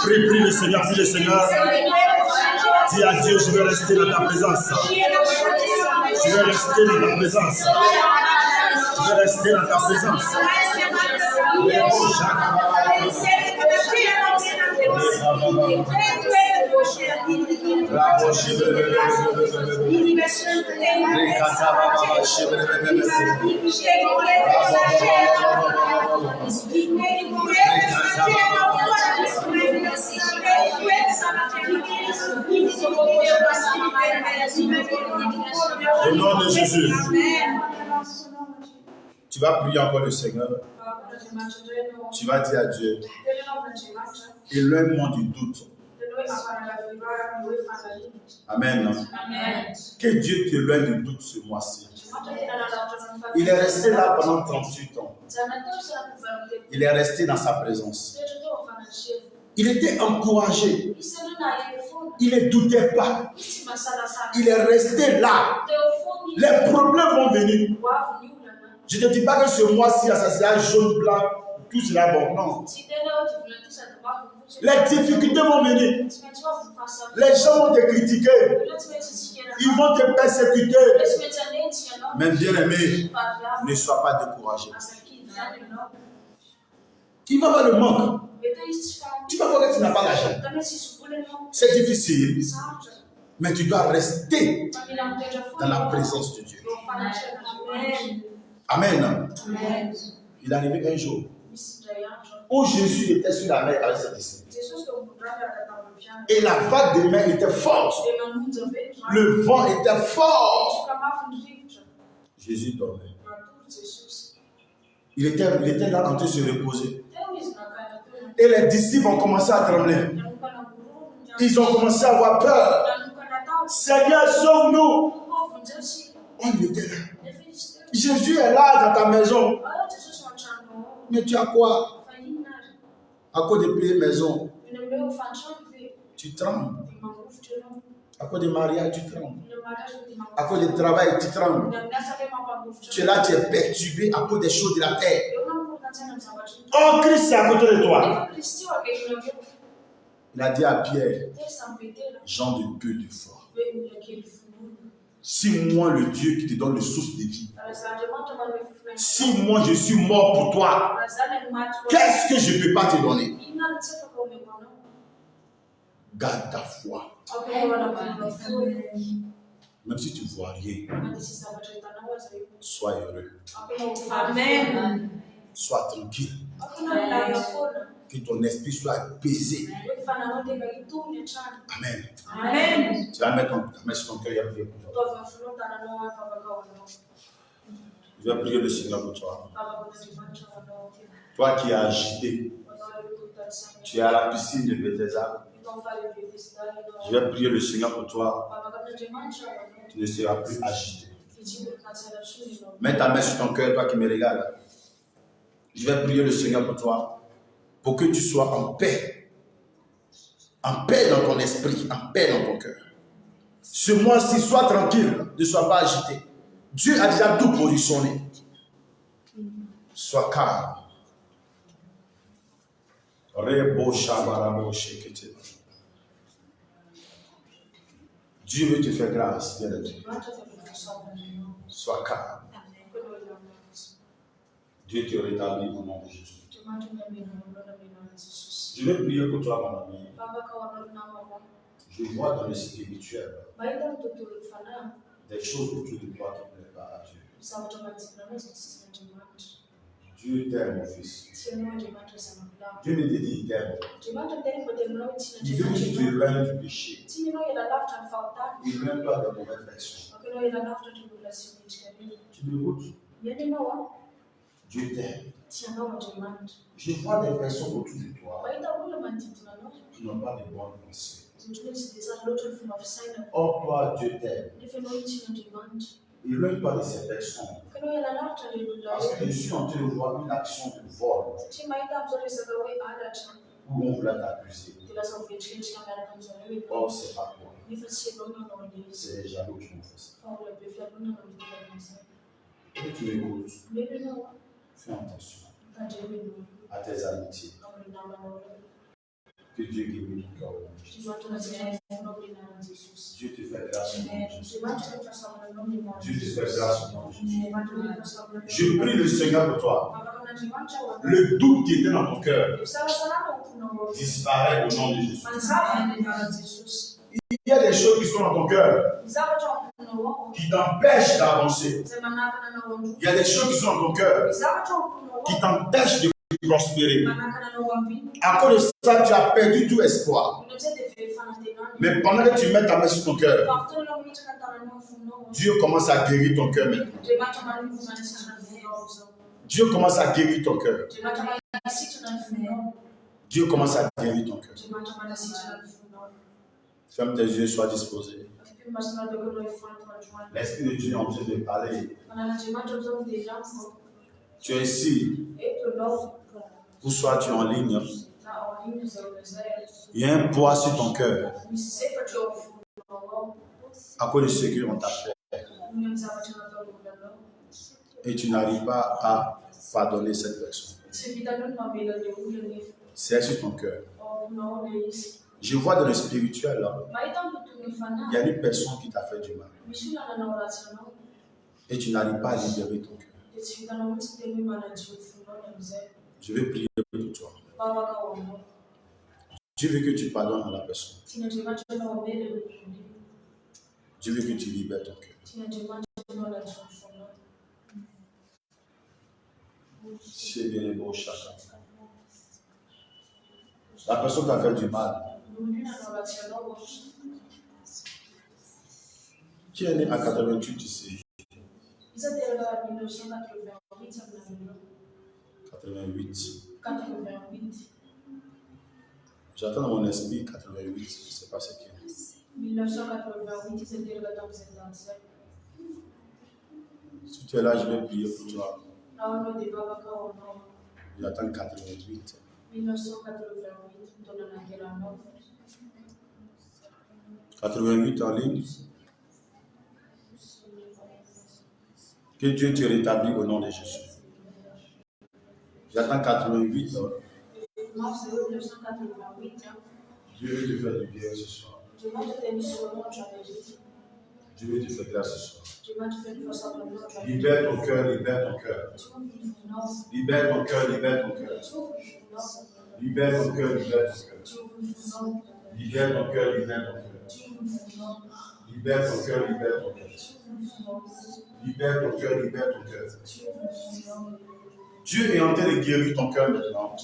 Prie le Seigneur. Dis à Dieu, je veux rester dans ta présence. Je veux rester dans ta présence. Je veux rester dans ta présence. Au nom de Jésus. Tu vas prier encore le Seigneur. Tu vas dire à Dieu, éloigne-moi du doute. Amen. Que Dieu t'éloigne du doute ce mois-ci. Il est resté là pendant 38 ans. Il est resté dans sa présence. Il était encouragé. Il ne doutait pas. Il est resté là. Les problèmes vont venir. Je ne te dis pas que ce mois-ci, ça sera jaune, blanc, tout cela bon. Non. Les difficultés vont venir. Les gens vont te critiquer. Ils vont te persécuter. Mais bien aimé, ne sois pas découragé. Il va y avoir le manque. Tu vas voir que tu n'as pas l'argent. C'est difficile. Mais tu dois rester dans la présence de Dieu. Amen. Il est arrivé un jour où Jésus était sur la mer avec ses disciples. Et la vague de mer était forte. Le vent était fort. Jésus dormait. Il était là en train de se reposer. Et les disciples ont commencé à trembler. Ils ont commencé à avoir peur. Seigneur, sauve-nous. On était là. Jésus est là dans ta maison. Mais tu as quoi? À cause de payer maison, tu trembles. À cause de mariage, tu trembles. À cause de travail, tu trembles. Tu es là, tu es perturbé à cause des choses de la terre. Oh, Christ est à côté de toi. Il a dit à Pierre, gens de peu de foi. Si moi, le Dieu qui te donne le source de vie, si moi je suis mort pour toi, qu'est-ce que je ne peux pas te donner? Garde ta foi. Même si tu ne vois rien, sois heureux. Amen. Sois tranquille. Que ton esprit soit apaisé. Amen. Amen. Tu vas mettre ta main sur ton cœur et prier pour toi. Je vais prier le Seigneur pour toi. Toi qui es agité, tu es à la piscine de Bethesda. Je vais prier le Seigneur pour toi. Tu ne seras plus agité. Mets ta main sur ton cœur, toi qui me regardes. Je vais prier le Seigneur pour toi, pour que tu sois en paix. En paix dans ton esprit, en paix dans ton cœur. Ce mois-ci, sois tranquille, ne sois pas agité. Dieu a déjà tout positionné. Sois calme. Dieu veut te faire grâce, bien aimé. Sois calme. Dieu te rétablit au nom de Jésus. Je vais prier pour toi, mon ami. Je vois dans le spirituel des choses autour de toi qui ne plaisent pas à Dieu. Dieu t'aime, mon fils. Dieu ne te dit il t'aime. Il veut que tu te éloignes du péché. Il veut toi de mauvaises actions. Tu m'écoutes? Dieu t'aime. Je vois des personnes autour de toi qui n'ont pas de bonnes pensées. Or, toi, Dieu t'aime. Éloigne-toi de ces personnes. Parce que je suis en train de voir une action de vol où on voulait t'accuser. Or, c'est pas toi. C'est les jaloux qui ont fait ça. Et tu m'écoutes. Fais attention à tes amitiés. Que Dieu guérit ton cœur. Dieu te fait grâce au nom de Jésus. Dieu te fait grâce au nom de Jésus. Je prie le Seigneur pour toi. Le doute qui était dans ton cœur disparaît au nom de Jésus. Il y a des choses qui sont dans ton cœur qui t'empêchent d'avancer. Il y a des choses qui sont dans ton cœur qui t'empêchent de prospérer. À cause de ça, tu as perdu tout espoir. Mais pendant que tu mets ta main sur ton cœur, Dieu commence à guérir ton cœur maintenant. Dieu commence à guérir ton cœur. Dieu commence à guérir ton cœur. Ferme tes yeux, sois disposé. L'Esprit de Dieu est en train de parler. Tu es ici, ou soit tu es en ligne. Il y a un poids sur ton cœur à cause de ce qu'on t'a fait. Et tu n'arrives pas à pardonner cette personne. C'est sur ton cœur. Je vois dans le spirituel, là, il y a une personne qui t'a fait du mal. Et tu n'arrives pas à libérer ton cœur. Je vais prier pour toi. Dieu veut que tu pardonnes à la personne. Dieu veut que tu libères ton cœur. C'est bien beau chacun. La personne t'a fait du mal. Qui est né à 88 ici? 88. J'attends dans mon esprit 88. Je ne sais pas ce qu'il y a. 1988, Si tu es là, je vais prier pour toi. J'attends 88. 88 en ligne. Que Dieu te rétablit au nom de Jésus. J'attends 88. Dieu veut te faire du bien ce soir. Dieu veut te faire grâce ce soir. Libère ton cœur, libère ton cœur. Libère ton cœur, libère ton cœur. Libère ton cœur, libère ton cœur. Libère ton cœur, libère ton cœur. Libère ton cœur, libère ton cœur. Libère ton cœur, libère ton cœur. Dieu est en train de guérir ton cœur maintenant.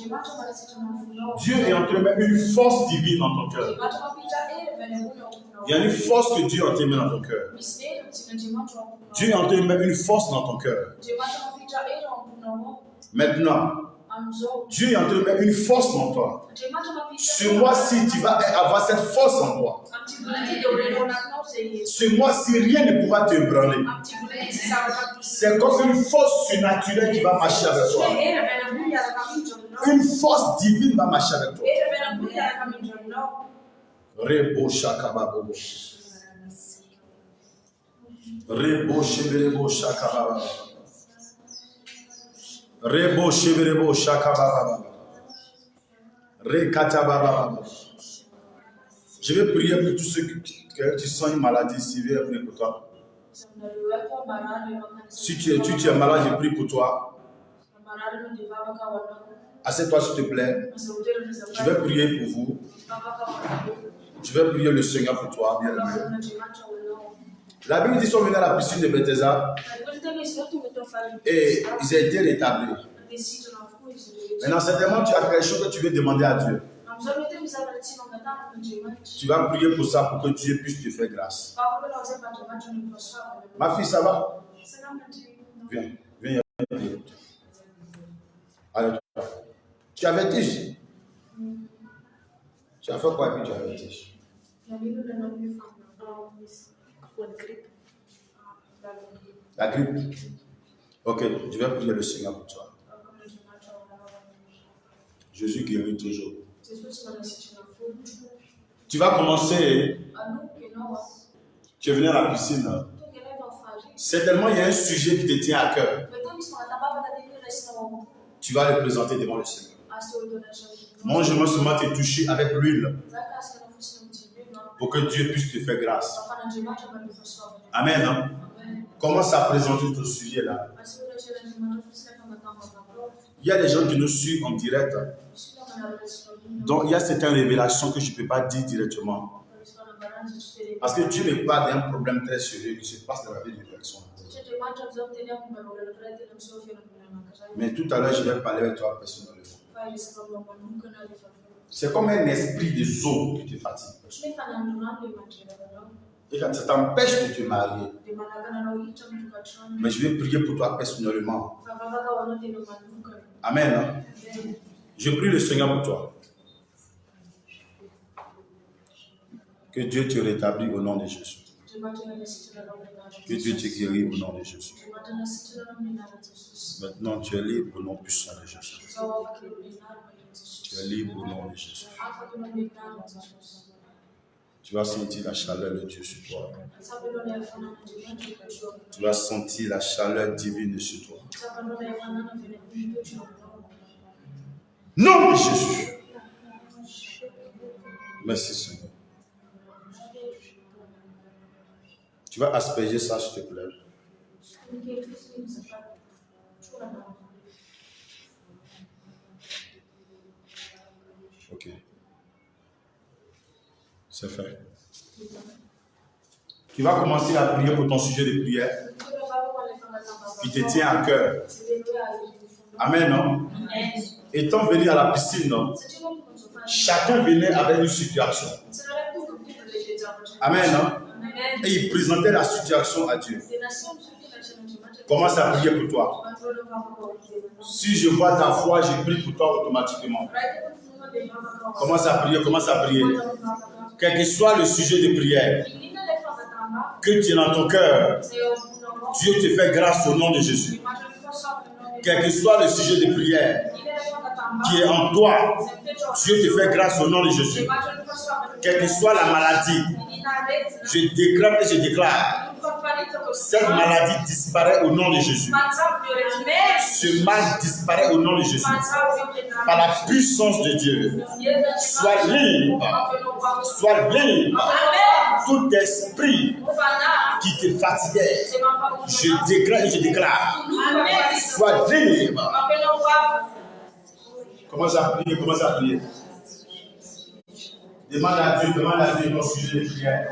Dieu est en train de mettre une force divine dans ton cœur. Il y a une force que Dieu est en train de mettre dans ton cœur. Dieu est en train de mettre une force dans ton cœur. Maintenant, Dieu est en train de mettre une force dans toi. Ce mois-ci, tu vas avoir cette force en toi. Ce mois-ci, rien ne pourra te ébranler. C'est comme une force surnaturelle qui va marcher avec toi. Une force divine va marcher avec toi. Rebo shakababo. Rebo sheberebo shakababa. Rebo sheberebo shakababa. Rekatababa. Je vais prier pour tous ceux que tu sens une maladie sévère, je prie pour toi. Si tu es malade, je prie pour toi. Assieds-toi s'il te plaît. Je vais prier pour vous. Je vais prier le Seigneur pour toi, bien aimé. La Bible dit qu'ils sont venus à la piscine de Bethesda et ils ont été rétablis. Maintenant, certainement, tu as quelque chose que tu veux demander à Dieu. Tu vas prier pour ça, pour que Dieu puisse te faire grâce. Ma fille, ça va? Viens, viens. Allez, tu avais tige. Tu as fait quoi et puis tu avais tige? La grippe. Ok, je vais prier le Seigneur pour toi. Jésus guérit toujours. Tu vas commencer. Tu es venu à la piscine. Certainement, il y a un sujet qui te tient à cœur. Tu vas le présenter devant le Seigneur. Moi, je veux seulement te toucher avec l'huile pour que Dieu puisse te faire grâce. Amen. Hein? Commence à présenter ton sujet là. Il y a des gens qui nous suivent en direct. Donc, il y a certaines révélations que je ne peux pas dire directement. Parce que Dieu me parle d'un problème très sérieux qui se passe dans la vie d'une personne. Mais tout à l'heure, je vais parler avec toi personnellement. C'est comme un esprit de zone qui te fatigue. Et quand ça t'empêche de te marier. Mais je vais prier pour toi personnellement. Amen. Je prie le Seigneur pour toi. Que Dieu te rétablit au nom de Jésus. Que Dieu te guérit au nom de Jésus. Maintenant, tu es libre au nom puissant de Jésus. Tu es libre au nom de Jésus. Tu vas sentir la chaleur de Dieu sur toi. Tu vas sentir la chaleur divine sur toi. Nom de Jésus. Merci Seigneur. Tu vas asperger ça, s'il te plaît. Ok. C'est fait. Tu vas commencer à prier pour ton sujet de prière qui te tient à cœur. Amen, non? Étant venu à la piscine, non? Chacun venait avec une situation. Amen, non? Et il présentait la situation à Dieu. Commence à prier pour toi. Si je vois ta foi, je prie pour toi automatiquement. Commence à prier, commence à prier. Quel que soit le sujet de prière que tu es dans ton cœur, Dieu te fait grâce au nom de Jésus. Quel que soit le sujet de prière qui est en toi, Dieu te fait grâce au nom de Jésus. Quelle que soit la maladie, je déclare et je déclare, cette maladie disparaît au nom de Jésus. Ce mal disparaît au nom de Jésus. Par la puissance de Dieu. Sois libre. Sois libre. Tout esprit qui te fatiguait, je déclare et je déclare. Sois libre. Commence à prier, commence à prier. Demande à Dieu ton sujet de prière.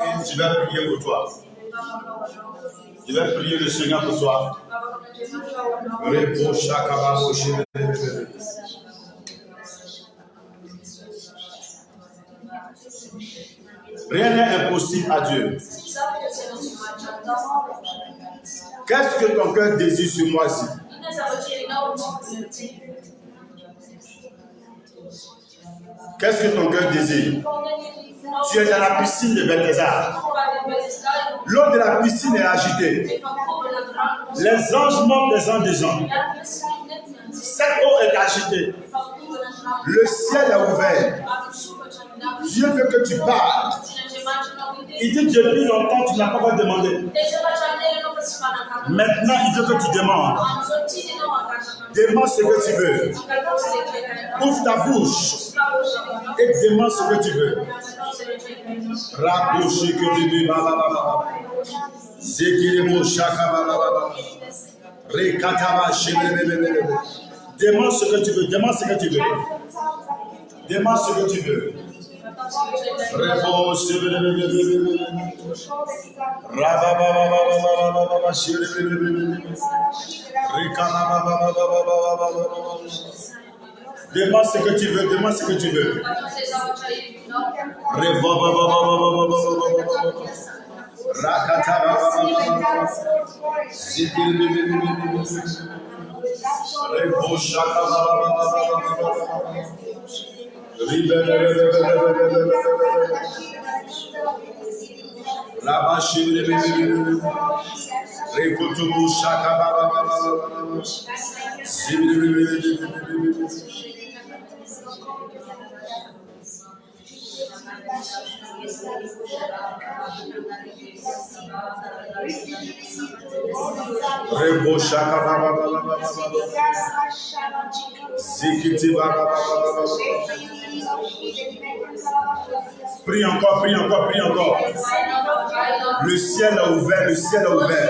Et je vais prier pour toi. Je vais prier le Seigneur pour toi. Rien n'est impossible à Dieu. Qu'est-ce que ton cœur désire ce mois-ci? Qu'est-ce que ton cœur désire? Tu es dans la piscine de Belthésar. L'eau de la piscine est agitée. Les anges montent les uns des anges. Cette eau est agitée. Le ciel est ouvert. Dieu veut que tu parles. Il dit depuis longtemps tu n'as pas encore demandé. Maintenant il veut que tu demandes. Demande ce que tu veux. Ouvre ta bouche et demande ce que tu veux. Rabouché que tu veux. Zekiremo shaka baba. Rekataba shebebebebe. Demande ce que tu veux. Demande ce que tu veux. Demande ce que tu veux. Réponse. Rababa shebebebebe. Demande ce que tu veux, demande ce que tu veux. Prie encore, prie encore, prie encore. Le ciel est ouvert, le ciel est ouvert.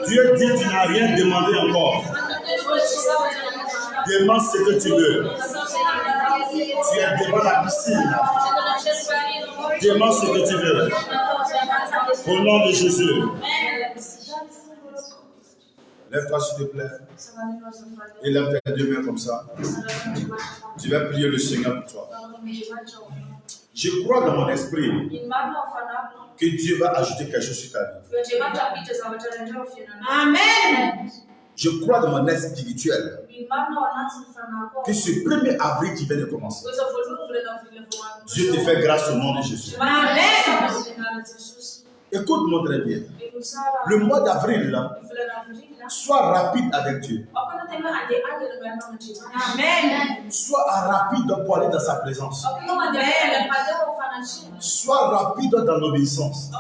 Dieu dit tu n'as rien demandé encore. Demande ce que tu veux. Tu es devant la piscine. Demande ce que tu veux. Au nom de Jésus. Lève-toi s'il te plaît. Et lève tes deux mains comme ça. Tu vas prier le Seigneur pour toi. Je crois dans mon esprit que Dieu va ajouter quelque chose sur ta vie. Amen. Je crois dans mon esprit spirituel que ce 1er avril qui vient de commencer, Dieu te fait grâce au nom de Jésus. Amen. Écoute-moi très bien. Le mois d'avril, sois rapide avec Dieu. Amen. Sois rapide pour aller dans sa présence. Sois rapide dans l'obéissance.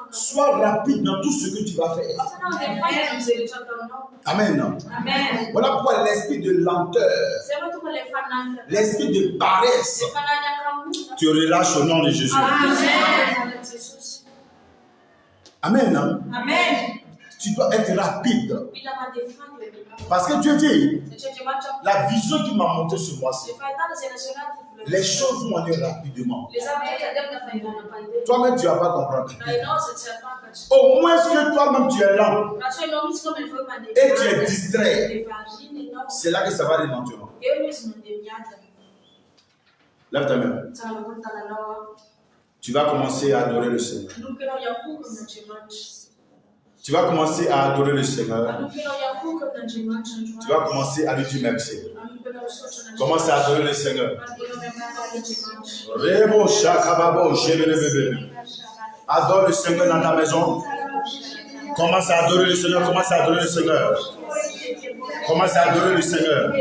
Sois rapide dans tout ce que tu vas faire. Amen. Amen. Voilà pourquoi l'esprit de lenteur, l'esprit de paresse, tu relâches au nom de Jésus. Amen. Amen. Amen. Tu dois être rapide. Parce que Dieu dit, la vision qui m'a montré ce mois-ci, les choses vont aller rapidement. Toi-même, tu ne vas pas comprendre. Au moins que toi-même, tu es lent et tu es distrait. C'est là que ça va aller lentement. Lève ta main. Tu vas commencer à adorer le Seigneur. Tu vas commencer à adorer le Seigneur. Tu vas commencer à lui dire merci. Commence à adorer le Seigneur. Adore le Seigneur dans ta maison. Commence à adorer le Seigneur. Commence à adorer le Seigneur. Commence à adorer le Seigneur.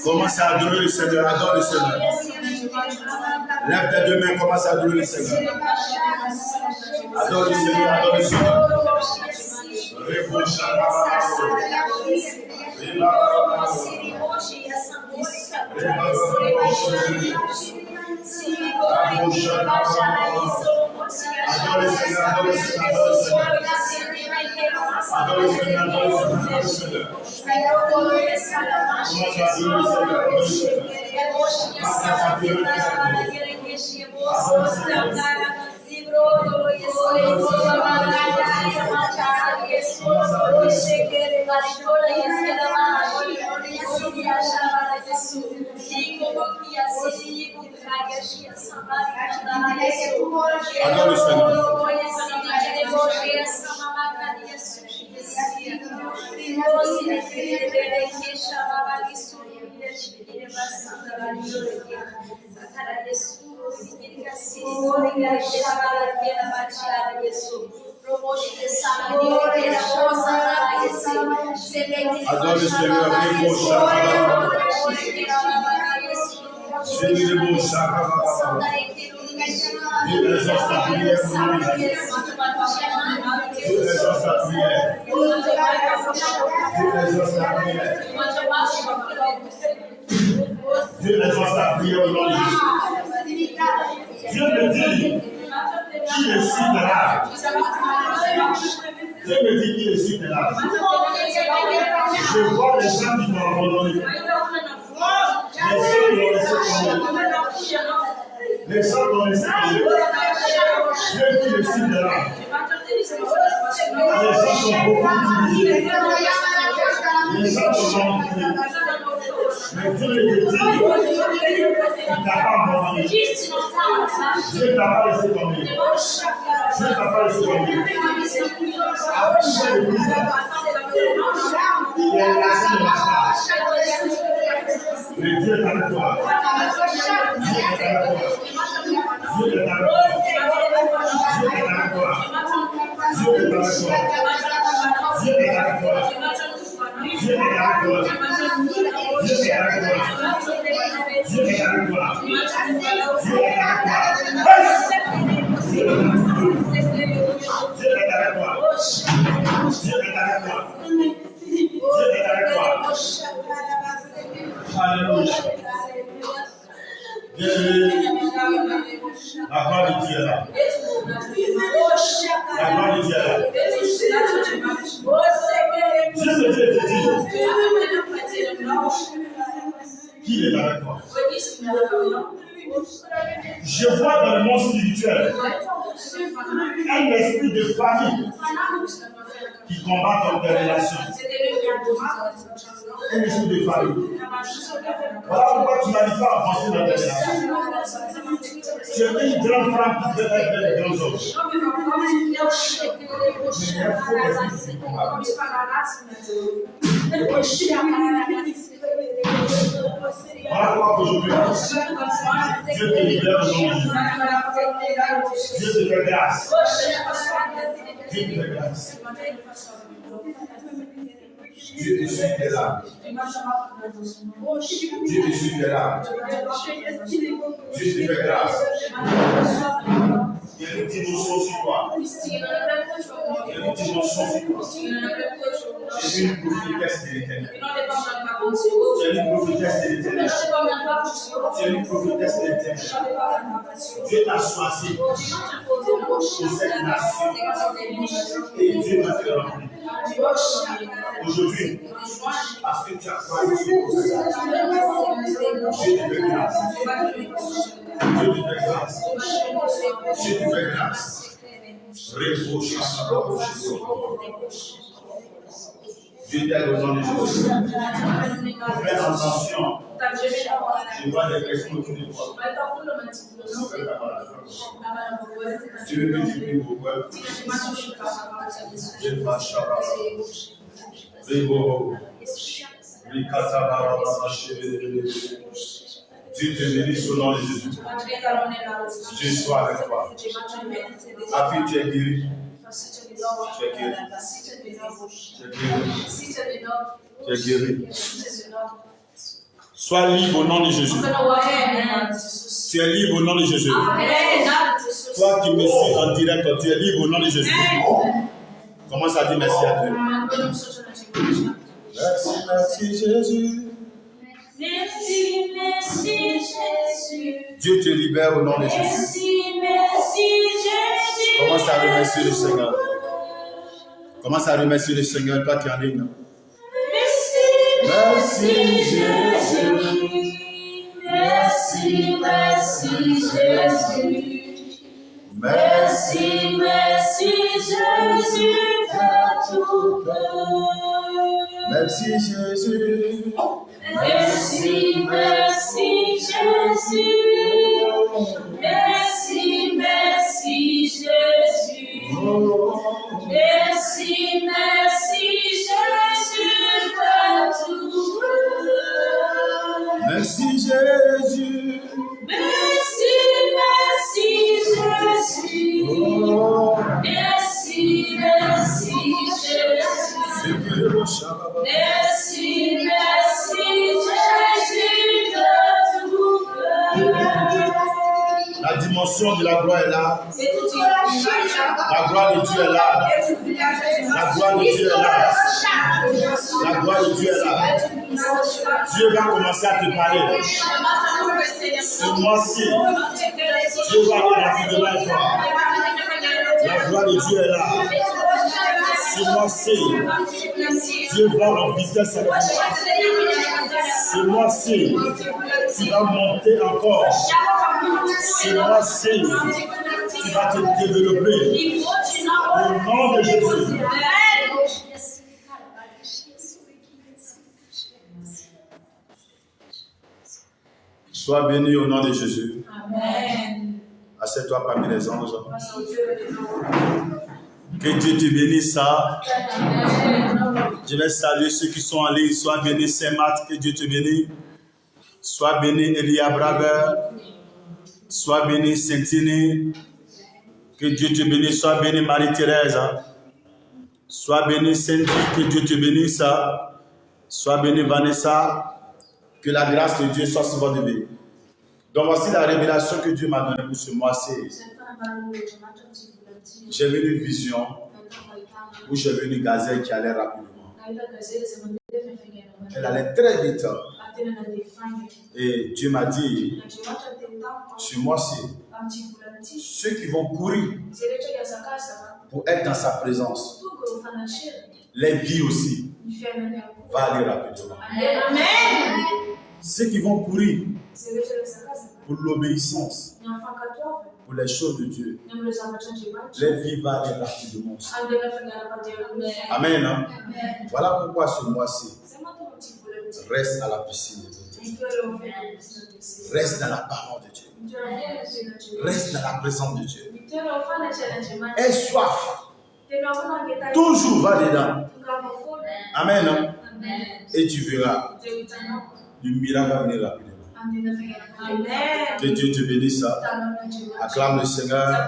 Commence à adorer le Seigneur. Adore le Seigneur. Lève tes deux mains. Commence à adorer le Seigneur. Adore le Seigneur. Adore le Seigneur. Dieu exauce ta prière au nom de Jésus. Dieu me dit qui est sur tes larmes. Dieu me dit qui est sur tes larmes. Je vois les gens qui t'ont abandonné. Les gens qui ont laissé tomber. Dieu qui est sur tes larmes. Les gens sont beaucoup utilisés. Les gens sont utilisés. Mais Dieu te dit, il t'a pas abandonné. Dieu t'a pas laissé tomber. Dieu t'a pas laissé tomber. À tout le monde, il est assis dans la salle. Mais Dieu est avec toi. Dieu est avec toi. Dieu est avec toi. Dieu est avec toi. Dieu est avec toi. Dieu est avec toi. Dieu est avec toi. Dieu est avec toi. Dieu est avec toi. Dieu est avec toi. Dieu est avec toi. Dieu est avec toi. Dieu est avec toi. Dieu est avec toi. Alléluia. La gloire de Dieu est là. La gloire de Dieu est là. Dieu me dit, qui est avec toi? Je vois dans le monde spirituel un esprit de famille qui combat dans tes relations. Un esprit de famille. Voilà pourquoi tu n'arrives pas à avancer dans tes relations. Tu es une grande femme qui peut être un grand homme. Voilà pourquoi aujourd'hui, Dieu te libère aujourd'hui. Dieu te fait grâce. Dieu te fait grâce. Dieu te suit de là. Dieu te suit de là. Dieu te fait grâce. Il y a une dimension sur toi. Il y a une dimension sur toi. C'est une prophétesse de l'éternel. C'est une prophétesse de l'éternel. C'est une prophétesse de l'éternel. Dieu t'a choisi pour cette nation. Et Dieu va te remplir. Aujourd'hui, parce que tu as croyé sur Dieu te fait grâce. Dieu te fait grâce. Dieu te fait grâce. Dieu t'aide au nom de Jésus. Fais attention. Je vois des personnes autour de toi. Tu veux multiplier vos peuple. Je vais Dieu te bénisse au nom de Jésus. Dieu soit avec toi. Ta fille, tu es guérie. Tu es guérie. Tu es guérie. Sois libre au nom de Jésus. Tu es libre au nom de Jésus. Toi qui me suis en direct, tu es libre au nom de Jésus. Commence à dire merci à Dieu. Merci, merci Jésus. Merci, merci Jésus. Dieu te libère au nom de Jésus. Merci, merci Jésus. Commence à remercier le Seigneur. Commence à remercier le Seigneur, toi qui en ligne. Merci, Jésus. Merci, merci Jésus. Merci, merci Jésus de tout cœur. Merci Jésus. Merci, merci Jésus. Merci, merci Jésus. Merci, merci Jésus de tout cœur. Merci Jésus. Merci, merci Jésus. Merci, merci Jésus. Merci, merci Jésus de tout cœur. La dimension de la gloire est là. La gloire de Dieu est là. La gloire de Dieu est là. La gloire de Dieu est là. Dieu va commencer à te parler. Ce mois-ci, Dieu va te remplir de la joie. La gloire de Dieu est là. Ce mois-ci, Dieu va en vitesse avec toi. Ce mois-ci, tu vas monter encore. Ce mois-ci, tu vas te développer. Au nom de Jésus. Sois béni au nom de Jésus. Amen. Assieds-toi parmi les anges. Que Dieu te bénisse. Je vais saluer ceux qui sont en ligne. Sois béni Saint-Marc, que Dieu te bénisse. Sois béni Elia Braver. Sois béni Saint-Tini. Que Dieu te bénisse. Sois béni Marie-Thérèse. Sois béni Saint-Tini. Que Dieu te bénisse. Sois béni Vanessa. Que la grâce de Dieu soit sur votre vie. Donc voici la révélation que Dieu m'a donnée pour ce mois-ci. J'ai vu une vision où j'ai vu une gazelle qui allait rapidement. Elle allait très vite. Et Dieu m'a dit, ce mois-ci, ceux qui vont courir pour être dans sa présence, les vies aussi, vont aller rapidement. Amen. Ceux qui vont courir pour l'obéissance, pour les choses de Dieu, les vies vont aller rapidement. Amen. Hein? Voilà pourquoi ce mois-ci, reste à la piscine de Dieu. Reste dans la parole de Dieu. Reste dans la présence de Dieu. Aie soif. Toujours va dedans. Amen. Hein? Et tu verras. Le miracle va venir rapidement. Que Dieu te bénisse. Acclame le Seigneur.